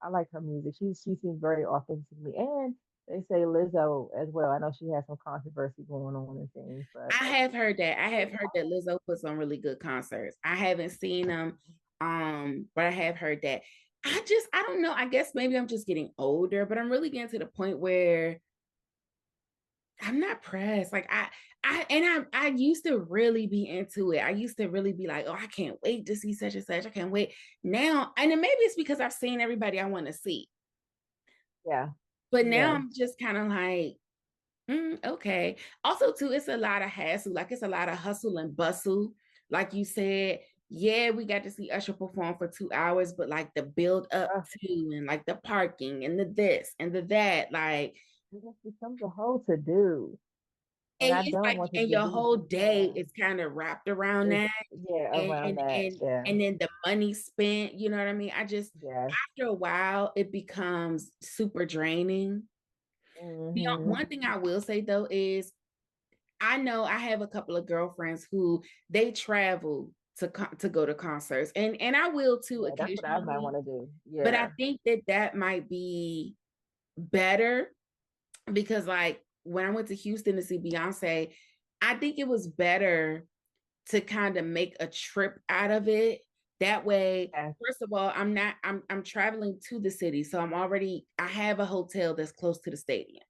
like her music. She seems very authentic to me. And they say Lizzo as well. I know she has some controversy going on and things, but I have heard that. I yeah. have heard that Lizzo puts on really good concerts. I haven't seen them, but I have heard that. I don't know. I guess maybe I'm just getting older, but I'm really getting to the point where I'm not pressed. Like I used to really be into it. I used to really be like, oh, I can't wait to see such and such. I can't wait now. And then maybe it's because I've seen everybody I want to see. Yeah. But now Yeah. I'm just kind of like, okay. Also, too, it's a lot of hassle. Like it's a lot of hustle and bustle. Like you said, yeah, we got to see Usher perform for 2 hours, but like the build up Uh, to and like the parking and the this and the that, like, it just becomes a whole to do. And and I it's don't like, want it and to your be, whole day yeah. is kind of wrapped around It's that, yeah, and around and that. and Yeah. and then the money spent. You know what I mean? I just Yes. after a while, it becomes super draining. The Mm-hmm. one thing I will say though is I know I have a couple of girlfriends who they travel to go to concerts, and I will too Yeah, that's what I might occasionally. want to do. But I Yeah. think that might be better because like when I went to Houston to see Beyonce, I think it was better to kind of make a trip out of it. That way, Yes. first of all, I'm traveling to the city, so I have a hotel that's close to the stadium,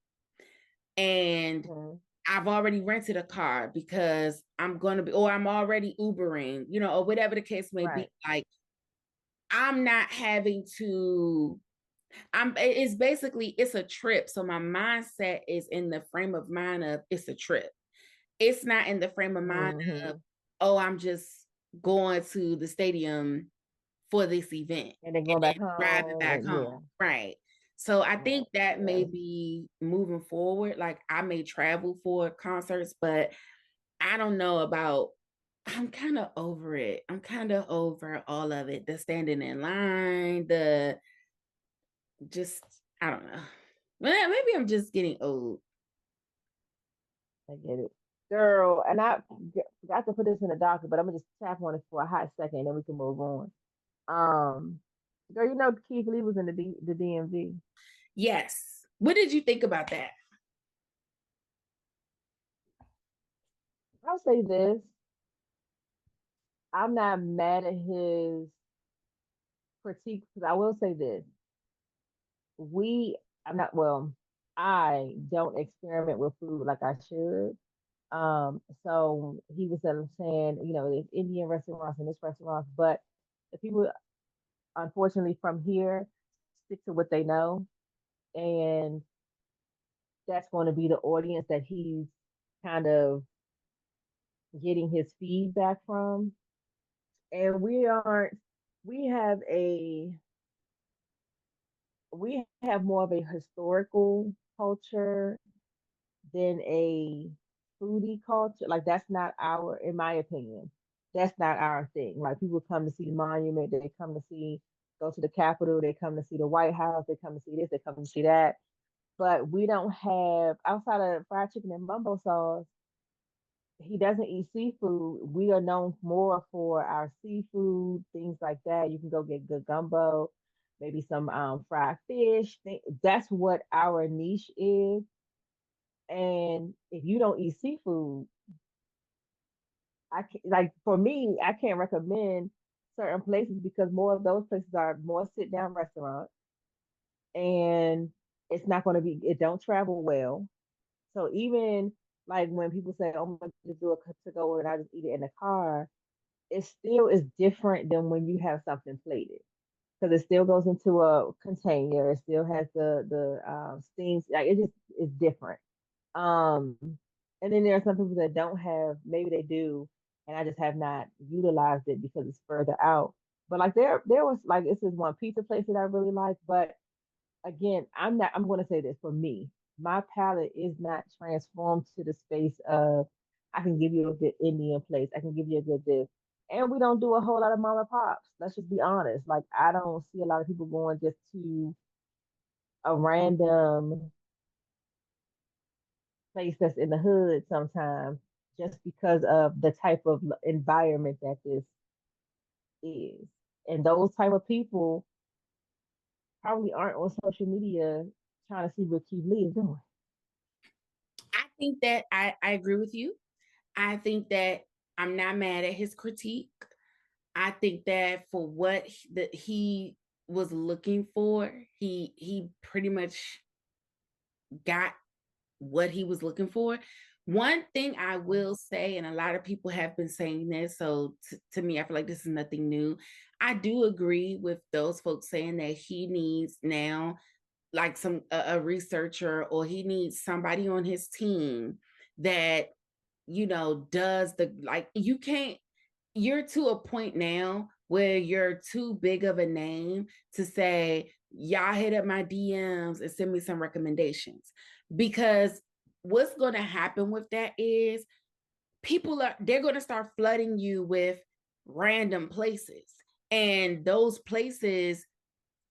and Mm-hmm. I've already rented a car because or I'm already Ubering, or whatever the case may be. Right. Like, I'm not having to, it's basically, it's a trip. So my mindset is in the frame of mind of it's a trip. It's not in the frame of mind of, Mm-hmm. oh, I'm just going to the stadium for this event And then and going then back driving home back and home. yeah. Right. So I Right. think that Yeah. may be moving forward. Like I may travel for concerts, but I don't know about, I'm kind of over it. I'm kind of over all of it. The standing in line, the just, I don't know. Well, maybe I'm just getting old. I get it. Girl, and forgot to put this in the docket, but I'm gonna just tap on it for a hot second and then we can move on. Um, Girl, you know Keith Lee was in the DMV. Yes. What did you think about that? I'll say this. I'm not mad at his critique because I will say this. We, I'm not, well, I don't experiment with food like I should. So he was saying, there's Indian restaurants and this restaurants, but the people, unfortunately, from here stick to what they know. And that's going to be the audience that he's kind of getting his feedback from. And we have a, we have more of a historical culture than a foodie culture. Like that's not our, in my opinion, that's not our thing. Like people come to see the monument, they come to see, go to the Capitol, they come to see the White House, they come to see this, they come to see that. But we don't have outside of fried chicken and mumbo sauce. He doesn't eat seafood. We are known more for our seafood, things like that. You can go get good gumbo, maybe some fried fish. That's what our niche is. And if you don't eat seafood, I can, like for me, I can't recommend certain places because more of those places are more sit down restaurants, and it's not going to be. It don't travel well. So even like when people say, "Oh, I'm gonna just do a to go and I just eat it in the car," it still is different than when you have something plated because it still goes into a container. It still has the steams. Like it just is different. Um, and then there are some people that don't have, maybe they do, and I just have not utilized it because it's further out. But like there was like this is one pizza place that I really like, but again, I'm gonna say this for me. My palate is not transformed to the space of I can give you a good Indian place, I can give you a good this. And we don't do a whole lot of mom and pops. Let's just be honest. Like I don't see a lot of people going just to a random place that's in the hood sometimes just because of the type of environment that this is. And those type of people probably aren't on social media trying to see what Keith Lee is doing. I think that I agree with you. I think that I'm not mad at his critique. I think that for what that he was looking for, he pretty much got what he was looking for. One thing I will say, and a lot of people have been saying this, so to me, I feel like this is nothing new. I do agree with those folks saying that he needs now like a researcher, or he needs somebody on his team that does the, like, you can't, you're to a point now where you're too big of a name to say, y'all hit up my DMs and send me some recommendations. Because what's going to happen with that is they're going to start flooding you with random places. And those places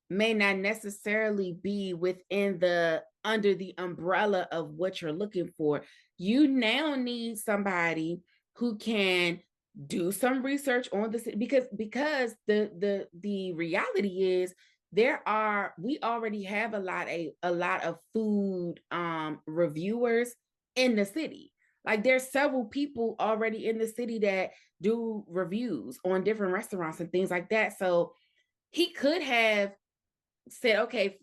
may not necessarily be within the under the umbrella of what you're looking for. You now need somebody who can do some research on this, because the reality is we already have a lot of food reviewers in the city. Like there's several people already in the city that do reviews on different restaurants and things like that. So he could have said, okay,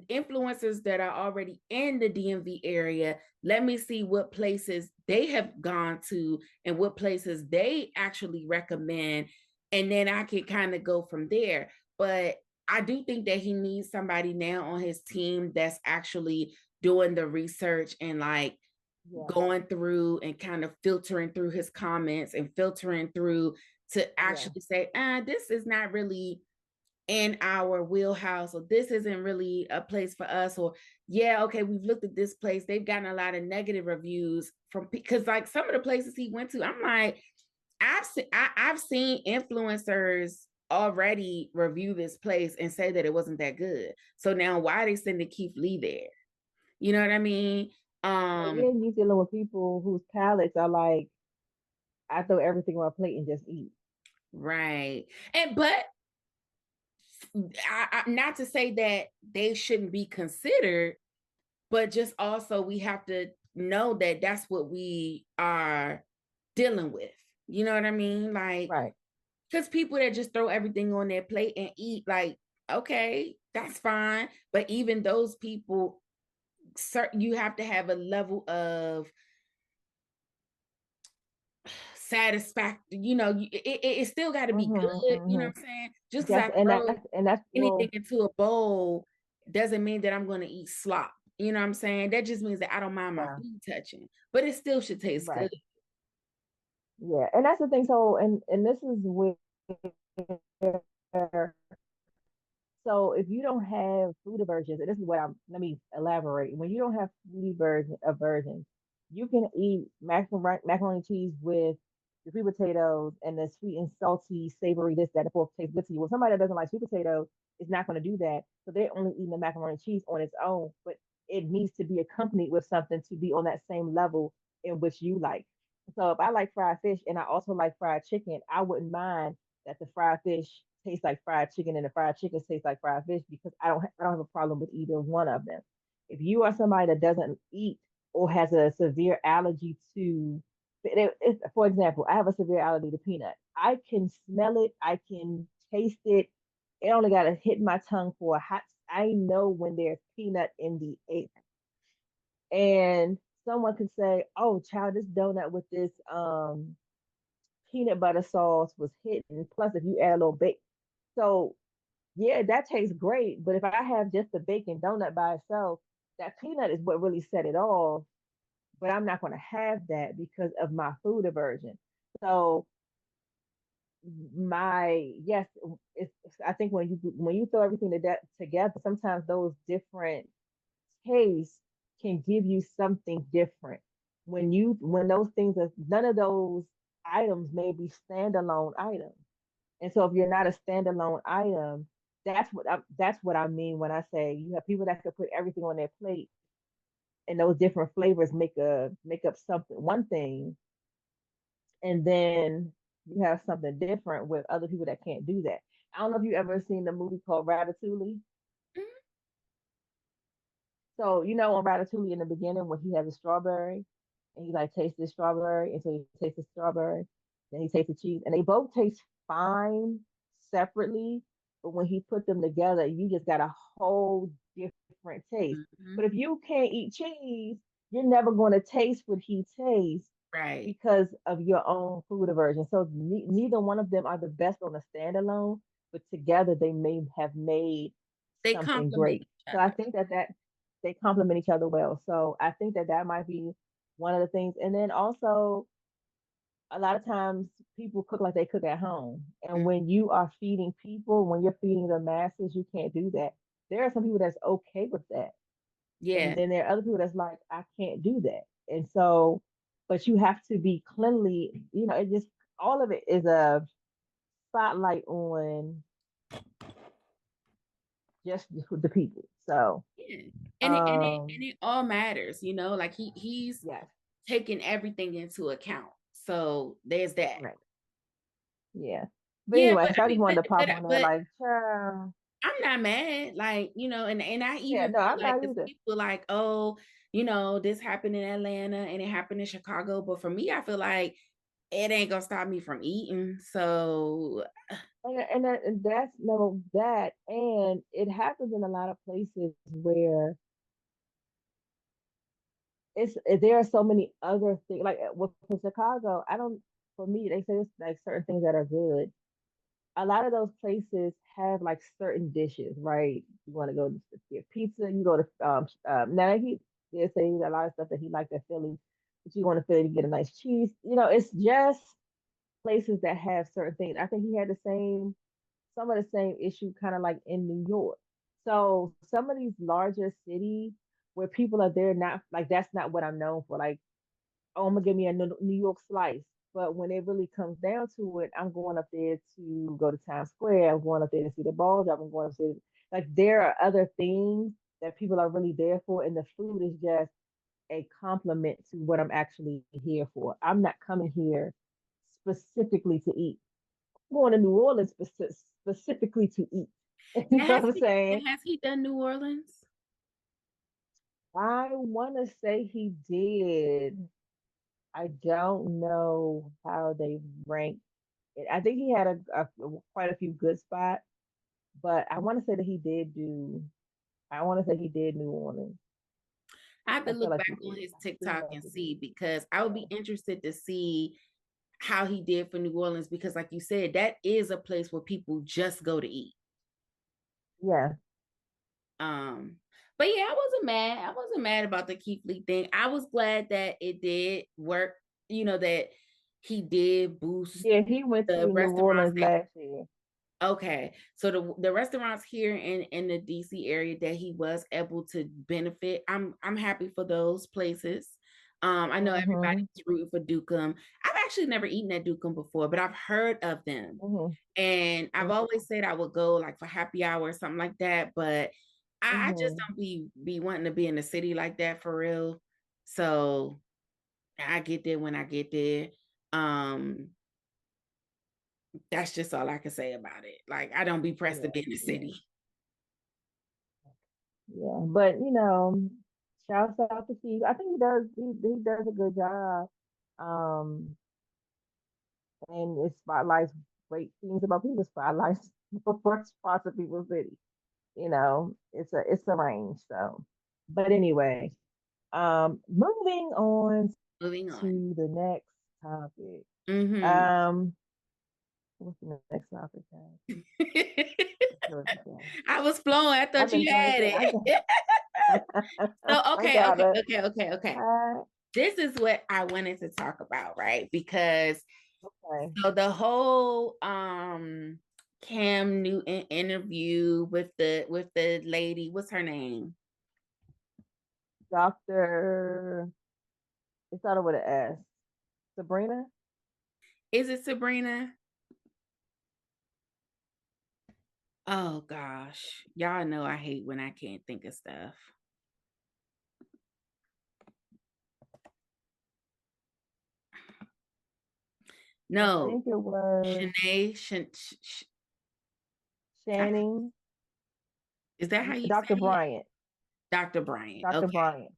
influencers that are already in the DMV area, let me see what places they have gone to and what places they actually recommend. And then I can kind of go from there. But I do think that he needs somebody now on his team that's actually doing the research and like Yeah, going through and kind of filtering through his comments and filtering through to yeah, actually say, this is not really in our wheelhouse, or this isn't really a place for us, or yeah, okay, we've looked at this place, they've gotten a lot of negative reviews from, because like some of the places he went to, I'm like, I've seen influencers already review this place and say that it wasn't that good. So now why are they sending Keith Lee there? You know what I mean? yeah. You're dealing with people whose palates are like, I throw everything on a plate and just eat. Right. And but not to say that they shouldn't be considered, but just also we have to know that that's what we are dealing with. You know what I mean? Like, Right. because people that just throw everything on their plate and eat, like, okay, that's fine. But even those people, you have to have a level of satisfaction. It still got to be Mm-hmm, good. You know mm-hmm. what I'm saying? Just because Yes, I and throw that's anything well, into a bowl doesn't mean that I'm going to eat slop. You know what I'm saying? That just means that I don't mind my yeah, food touching, but it still should taste good. right. Yeah, and that's the thing. So, and this is where, so if you don't have food aversions, and this is what I'm, let me elaborate. When you don't have aversions, you can eat macaroni and cheese with the sweet potatoes and the sweet and salty, savory, this, that, and the fourth taste good to you. Well, somebody that doesn't like sweet potatoes is not going to do that. So they're only eating the macaroni and cheese on its own, but it needs to be accompanied with something to be on that same level in which you like. So if I like fried fish and I also like fried chicken, I wouldn't mind that the fried fish tastes like fried chicken and the fried chicken tastes like fried fish because I don't have a problem with either one of them. If you are somebody that doesn't eat or has a severe allergy to, for example, I have a severe allergy to peanut. I can smell it, I can taste it. It only got to hit my tongue for a hot. I know when there's peanut in the air, and someone could say, "Oh, child, this donut with this peanut butter sauce was hitting. Plus, if you add a little bacon, so yeah, that tastes great. But if I have just the bacon donut by itself, that peanut is what really set it off. But I'm not going to have that because of my food aversion. So my yes, I think when you throw everything together, sometimes those different tastes can give you something different. When those things are none of those items may be standalone items. And so if you're not a standalone item, that's what I mean when I say you have people that could put everything on their plate and those different flavors make up something one thing, and then you have something different with other people that can't do that. I don't know if you ever seen the movie called Ratatouille. Mhm. So you know on Ratatouille in the beginning when he has a strawberry and he like tastes the strawberry until he tastes the strawberry, then he tastes the cheese, and they both taste fine separately, but when he put them together, you just got a whole different taste. But Mhm. if you can't eat cheese, you're never going to taste what he tastes Right. because of your own food aversion. So neither one of them are the best on a standalone, but together they may have made They something complement great. each So I other. think that they complement each other well. So I think that might be one of the things. And then also, a lot of times people cook like they cook at home. And Mm. when you are feeding people, when you're feeding the masses, you can't do that. There are some people that's okay with that. And Yeah. then there are other people that's like, I can't do that. And so, but you have to be cleanly, it just, all of it is a spotlight on just the people. So, Yeah. And it um, all matters, like he's yes, taking everything into account. So there's that. right. Yeah. But Yeah, anyway, but so I I just mean, wanted but to pop but on there but like, child. I'm not mad. Like, and I Yeah, even no, feel I'm like not if either. people like, oh, this happened in Atlanta and it happened in Chicago. But for me, I feel like it ain't gonna stop me from eating. So And that's no that, and it happens in a lot of places where there are so many other things. Like with for Chicago, I don't. For me, they say it's like certain things that are good. A lot of those places have like certain dishes, right? You want to go to get pizza, you go to now he they say a lot of stuff that he liked at Philly, but you want to Philly to get a nice cheese. It's just places that have certain things. I think he had the same some of the same issue kind of like in New York. So some of these larger cities where people are there not like that's not what I'm known for. Like, oh, I'm gonna give me a New York slice. But when it really comes down to it, I'm going up there to go to Times Square. I'm going up there to see the ball drop. I'm going up there. Like there are other things that people are really there for, and the food is just a complement to what I'm actually here for. I'm not coming here specifically to eat. I'm going to New Orleans specifically to eat. You know Has what I'm he, saying? has he done New Orleans? I want to say he did. I don't know how they rank it. I think he had quite a few good spots, but I want to say that he did do. I want to say he did New Orleans. I have to I feel look like he back on did. his I feel TikTok like and he did. see because I would be Yeah. interested to see how he did for New Orleans because, like you said, that is a place where people just go to eat. Yeah. Um, but yeah, I wasn't mad. I wasn't mad about the Keith Lee thing. I was glad that it did work. That he did boost Yeah, he went to the New restaurants. Orleans last year. Okay, so the restaurants here in the DC area that he was able to benefit, I'm happy for those places. I know everybody's Mm-hmm. rooting for Dukem. I've actually never eaten at Dukem before, but I've heard of them, Mm-hmm. and I've Mm-hmm. always said I would go like for happy hour or something like that. But I just Mm-hmm. don't be wanting to be in the city like that for real. So I get there when I get there. Um, that's just all I can say about it. Like I don't be pressed to Yeah. be in the Yeah. city. Yeah. But shouts out to Steve. I think he does a good job. Um, and it spotlights great things about people, spotlights for spots of people's city. It's a range. So, but anyway, moving on Moving on. to the next topic. Hmm. Um, what's the next topic, guys? I was flowing. I I've thought been you had drinking. it. So I okay, got okay, it. okay, okay, okay. Uh, This is what I wanted to talk about, right? Because okay. so the whole Cam Newton interview with the lady, what's her name? Doctor, it started with an S. Sabrina? Is it Sabrina? Oh gosh. Y'all know I hate when I can't think of stuff. I No. think it was Shanae, Shanning, is that how you Dr. say it? Bryant. Dr. Bryant. Dr. Okay. Bryant.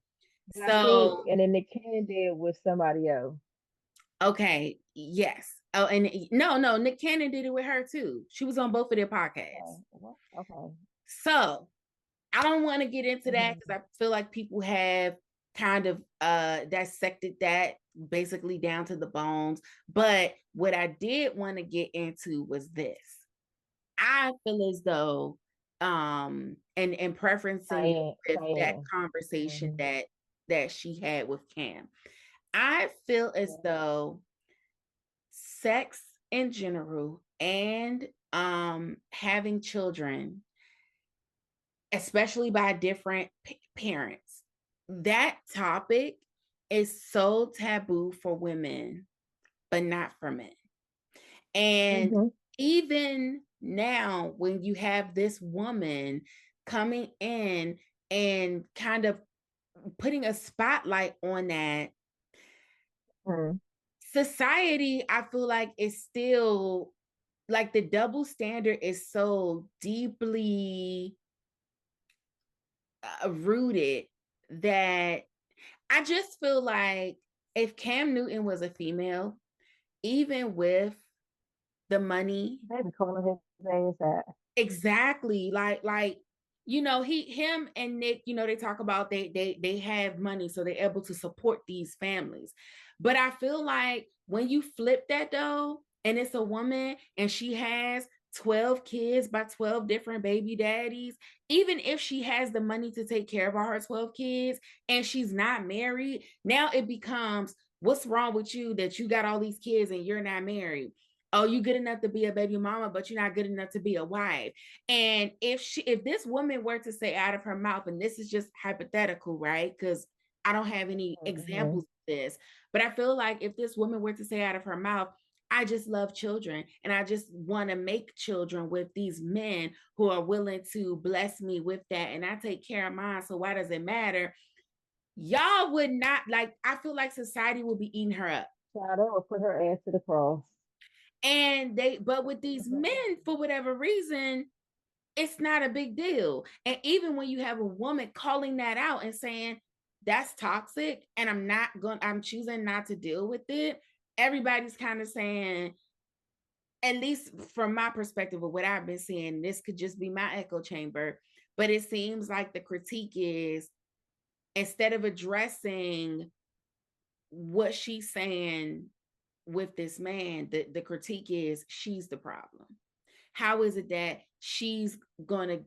And I think, So, and then Nick Cannon did with somebody else. okay, yes. Oh, and no, Nick Cannon did it with her too. She was on both of their podcasts. Okay. What? Okay. So I don't want to get into that Mm-hmm. because I feel like people have kind of dissected that basically down to the bones. But what I did want to get into was this. I feel as though and preferencing Cheyenne. with that Cheyenne. conversation Mm-hmm. that she had with Cam. I feel as Yeah. though sex in general and having children, especially by different parents, that topic is so taboo for women, but not for men. And Mm-hmm. even now, when you have this woman coming in and kind of putting a spotlight on that, Mm-hmm. society, I feel like, is still like the double standard is so deeply rooted that I just feel like if Cam Newton was a female, even with the money. Maybe calling his ass that. Exactly. Him and Nick, they talk about they have money, so they're able to support these families. But I feel like when you flip that though, and it's a woman and she has 12 kids by 12 different baby daddies, even if she has the money to take care of all her 12 kids and she's not married, now it becomes what's wrong with you that you got all these kids and you're not married? Oh, you good enough to be a baby mama, but you're not good enough to be a wife. And if this woman were to say out of her mouth, and this is just hypothetical, right? Because I don't have any Mm-hmm. examples of this, but I feel like if this woman were to say out of her mouth, I just love children and I just want to make children with these men who are willing to bless me with that. And I take care of mine. So why does it matter? Y'all would not like, I feel like society would be eating her up. Child, they will put her ass to the cross. But with these men, for whatever reason, it's not a big deal. And even when you have a woman calling that out and saying that's toxic and I'm choosing not to deal with it, everybody's kind of saying, at least from my perspective of what I've been seeing, this could just be my echo chamber, but it seems like the critique is, instead of addressing what she's saying with this man, the critique is she's the problem. How is it that she's gonna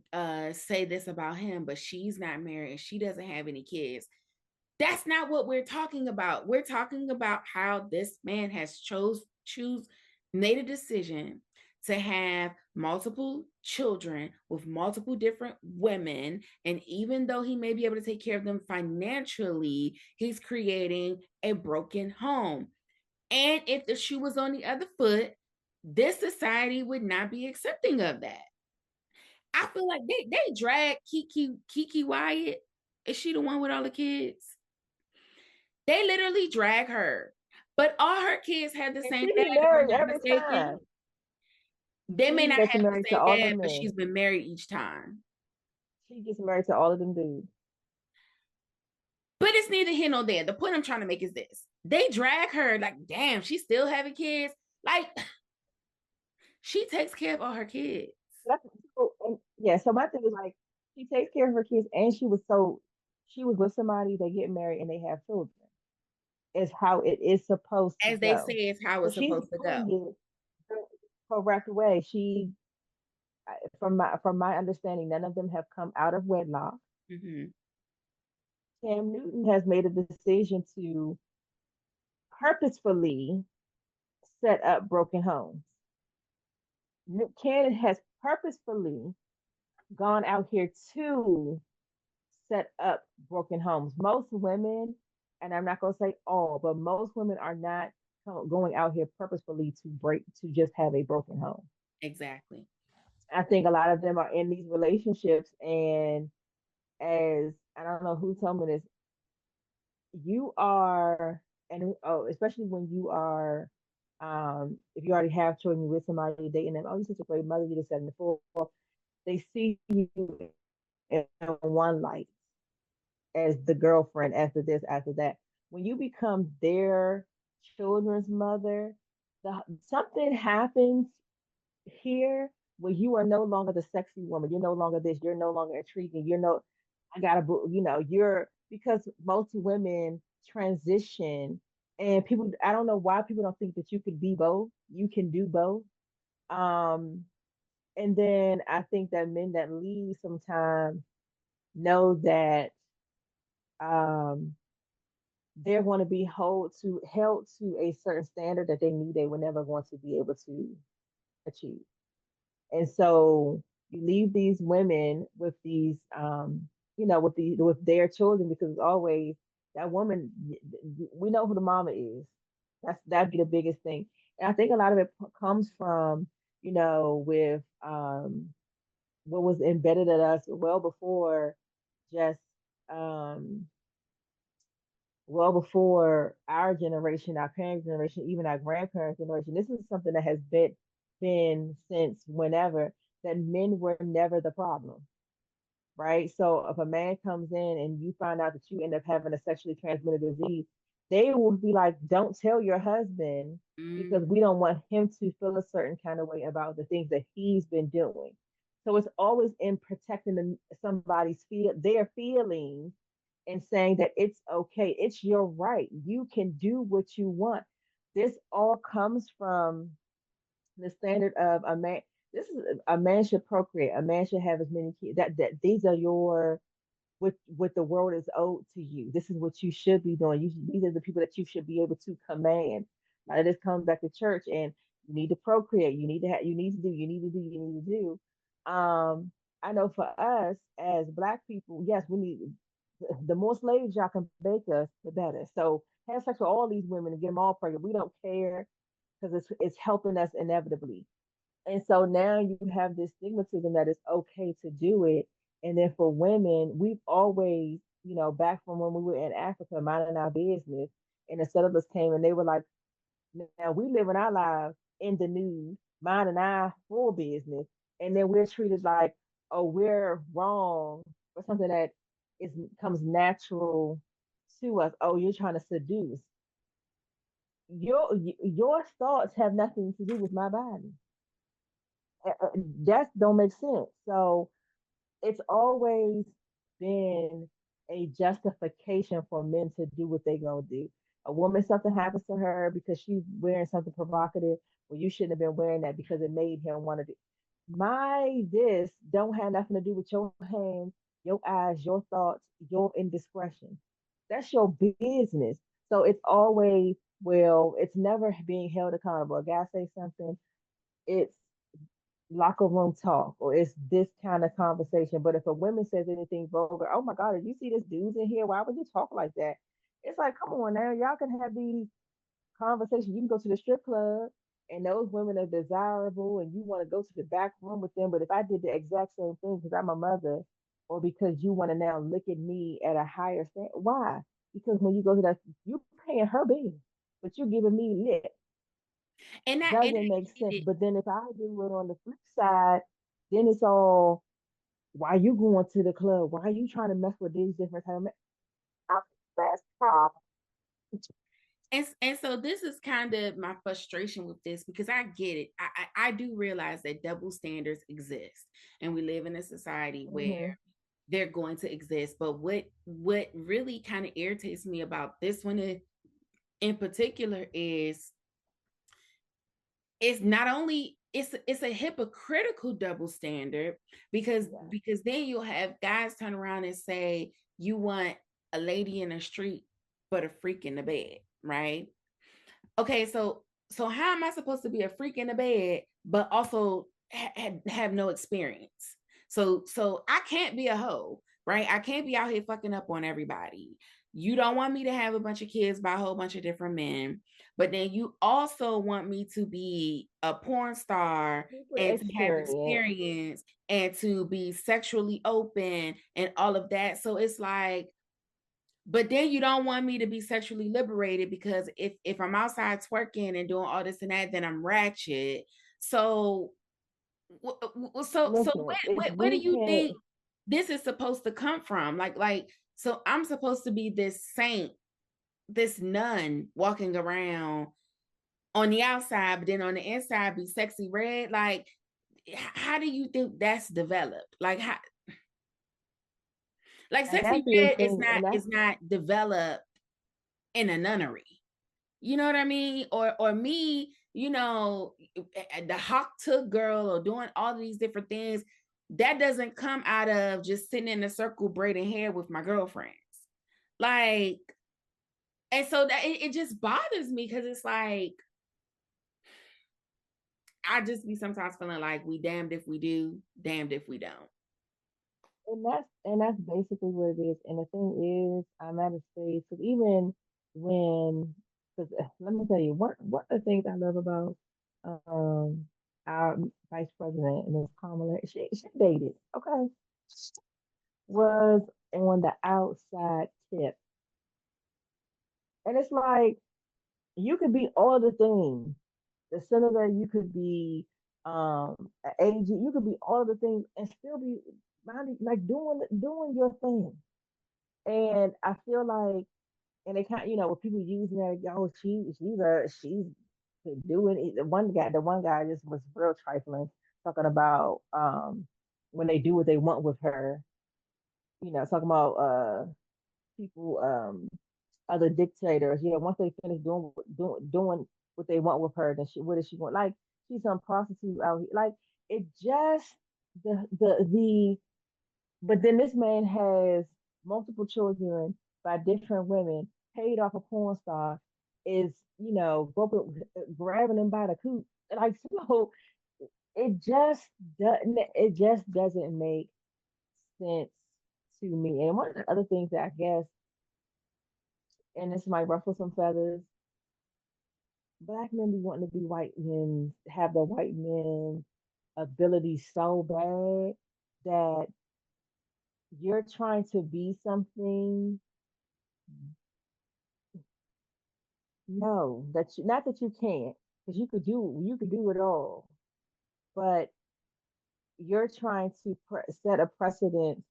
say this about him, but she's not married and she doesn't have any kids? That's not what we're talking about. We're talking about how this man has made a decision to have multiple children with multiple different women, and even though he may be able to take care of them financially, he's creating a broken home. And if the shoe was on the other foot, this society would not be accepting of that. I feel like they drag Kiki Wyatt. Is she the one with all the kids? They literally drag her. But all her kids have the And same she dad, get if I'm married not every mistaken. time. They may She not gets have the married to same all the dad, but men. she's been married each time. She gets married to all of them dudes. But it's neither here nor there. The point I'm trying to make is this. They drag her like, damn, she's still having kids. Like, she takes care of all her kids. That's, so, and yeah, so my thing is like she takes care of her kids and she was with somebody, they get married and they have children. Is how it is supposed to As they say, go. it's how So it's she's supposed to doing go. it the correct way. From my understanding, none of them have come out of wedlock. Mm-hmm. Cam Newton has made a decision to purposefully set up broken homes. Cannon has purposefully gone out here to set up broken homes. Most women, and I'm not going to say all, but most women are not going out here purposefully to just have a broken home. Exactly. I think a lot of them are in these relationships, and as I don't know who told me this, you are, and oh, especially when you are, if you already have children, you're with somebody dating them, oh, you're such a great mother, you just said in the full, they see you in one light as the girlfriend, as the this, after that. When you become their children's mother, something happens here where you are no longer the sexy woman. You're no longer this. You're no longer intriguing. I gotta, you're, because most women transition and people, I don't know why people don't think that you could be both. You can do both. Um, and then I think that men that leave sometimes know that um they're going to be held to a certain standard that they knew they were never going to be able to achieve. And so you leave these women with these, with their children because it's always that woman. We know who the mama is. That'd be the biggest thing. And I think a lot of it comes from, with what was embedded in us well before just um well before our generation, our parents' generation, even our grandparents' generation. This is something that has been since whenever, that men were never the problem, right? So if a man comes in and you find out that you end up having a sexually transmitted disease, they will be like, "Don't tell your husband because we Mm-hmm. don't want him to feel a certain kind of way about the things that he's been doing." So it's always in protecting their feelings and saying that it's okay, it's your right, you can do what you want. This all comes from the standard of a man. This is a man should procreate. A man should have as many kids. That these are your what the world is owed to you. This is what you should be doing. These are the people that you should be able to command. Now this comes back to church, and you need to procreate. You need to have. You need to do. You need to do. You need to do. I know for us as Black people, yes, we need the more slaves y'all can make us, the better. So have sex with all these women and get them all pregnant. We don't care because it's helping us inevitably. And so now you have this stigmatism that it's okay to do it. And then for women, we've always, back from when we were in Africa, minding our business, and the settlers came and they were like, now we living our lives in the nude, minding our full business. And then we're treated like, or we're wrong or something that is comes natural to us. Oh, you're trying to seduce. Your thoughts have nothing to do with my body. That don't make sense. So it's always been a justification for men to do what they gonna do. A woman, something happens to her because she's wearing something provocative. Well, you shouldn't have been wearing that because it made him want to do. My this don't have nothing to do with your hands, your eyes, your thoughts, your indiscretion. That's your business. So it's always, well, it's never being held accountable. A guy say something, it's locker room talk or it's this kind of conversation. But if a woman says anything vulgar, oh my God, did you see this dude's in here? Why would you talk like that? It's like, come on now, y'all can have these conversations. You can go to the strip club and those women are desirable and you want to go to the back room with them. But if I did the exact same thing because I'm a mother or because you want to now look at me at a higher standard, why? Because when you go to that, you're paying her bill, but you're giving me lip. And Doesn't make sense. But then if I do it on the flip side, then it's all, why you going to the club? Why are you trying to mess with these different kind of men? That's problem. and so this is kind of my frustration with this because I get it. I do realize that double standards exist, and we live in a society where Mm-hmm. they're going to exist. But what really kind of irritates me about this one in particular is it's not only it's a hypocritical double standard Yeah. because then you'll have guys turn around and say you want a lady in the street but a freak in the bed, right? Okay, so how am I supposed to be a freak in the bed but also have no experience? So I can't be a hoe, right? I can't be out here fucking up on everybody. You don't want me to have a bunch of kids by a whole bunch of different men, but then you also want me to be a porn star Super and to have experience. experience and to be sexually open and all of that. So it's like, but then you don't want me to be sexually liberated because if I'm outside twerking and doing all this and that, then I'm ratchet. So so Listen, if where do we you can, think this is supposed to come from? Like so I'm supposed to be this saint, this nun walking around on the outside, but then on the inside be sexy red. Like how do you think that's developed? Like how like and sexy that's the red thing, and that's is not developed in a nunnery. You know what I mean? Or me, the hawk took girl or doing all of these different things. That doesn't come out of just sitting in a circle braiding hair with my girlfriends. Like, and so that it just bothers me because it's like I just be sometimes feeling like we damned if we do, damned if we don't. and that's basically what it is. And the thing is, I'm at a stage because even when, because let me tell you, one of the things I love about um our vice president and Miss Kamala, she dated, okay, was on the outside tip, and it's like you could be all the things. The senator, you could be an agent, you could be all the things and still be like doing your thing. And I feel like, and they kind of, with people using that, oh, she's doing it. The one guy just was real trifling, talking about when they do what they want with her, talking about people other dictators. Yeah, once they finish doing what they want with her, then what does she want? Like she's some prostitute out here. Like it just the but then this man has multiple children by different women, paid off a porn star, is, grabbing him by the coot. Like, so it just doesn't make sense to me. And one of the other things that I guess, and this might ruffle some feathers, black men be wanting to be white men, have the white men ability so bad that you're trying to be something. No, not that you can't, because you could do it all, but you're trying to set a precedent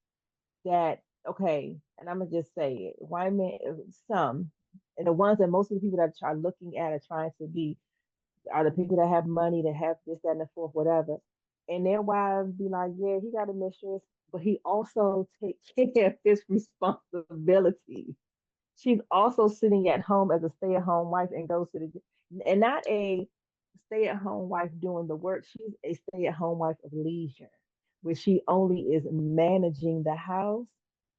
that, okay, and I'm gonna just say it, white men, some, and the ones that most of the people that are looking at are trying to be are the people that have money, that have this, that, and the fourth, whatever. And their wives be like, yeah, he got a mistress, but he also take care of his responsibilities. She's also sitting at home as a stay-at-home wife and goes to the, and not a stay-at-home wife doing the work. She's a stay-at-home wife of leisure, where she only is managing the house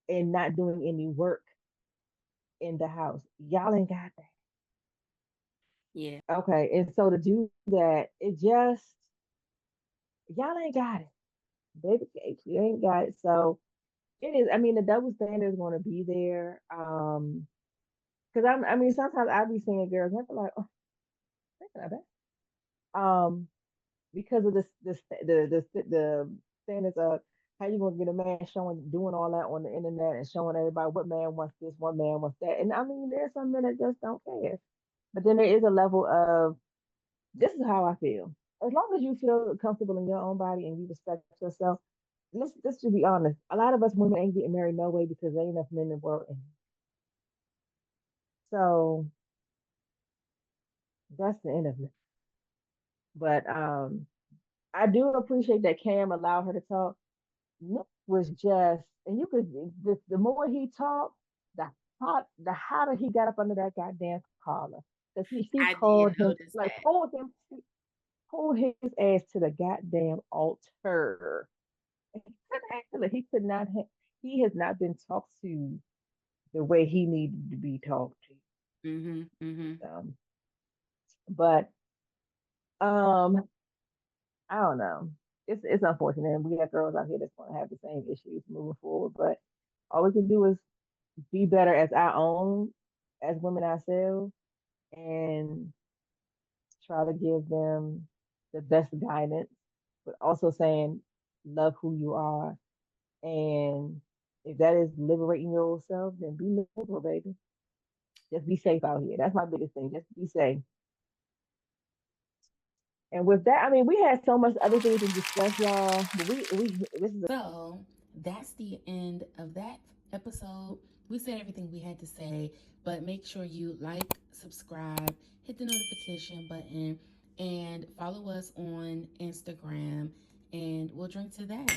and not doing any work in the house. Y'all ain't got Yeah. that. Okay. And so to do that, it just, y'all ain't got it. Baby cakes, you ain't got it. So it is, I mean, the double standard is going to be there. Because I mean, sometimes I be seeing girls, and I feel like, oh, that's not bad. Because of the standards of how you gonna get a man showing doing all that on the internet and showing everybody what man wants this, what man wants that. And I mean, there's some men that just don't care. But then there is a level of this is how I feel. As long as you feel comfortable in your own body and you respect yourself, let's just be honest. A lot of us women ain't getting married no way because there ain't enough men in the world. So that's the end of it. But I do appreciate that Cam allowed her to talk. Nick was just, and you could the more he talked, the hotter he got up under that goddamn collar. Because she I did called him, notice like that. pulled his ass to the goddamn altar. And he couldn't handle it. He could not. He has not been talked to the way he needed to be talked Mm-hmm. Mm-hmm. to. But um, I don't know. It's unfortunate, and we got girls out here that's going to have the same issues moving forward. But all we can do is be better as our own, as women ourselves, and try to give them the best guidance, but also saying love who you are. And if that is liberating yourself, then be liberal, baby. Just be safe out here. That's my biggest thing. Just be safe. And with that, I mean, we had so much other things to discuss, y'all. But we this is So that's the end of that episode. We said everything we had to say, but make sure you like, subscribe, hit the notification button, and follow us on Instagram, and we'll drink to that.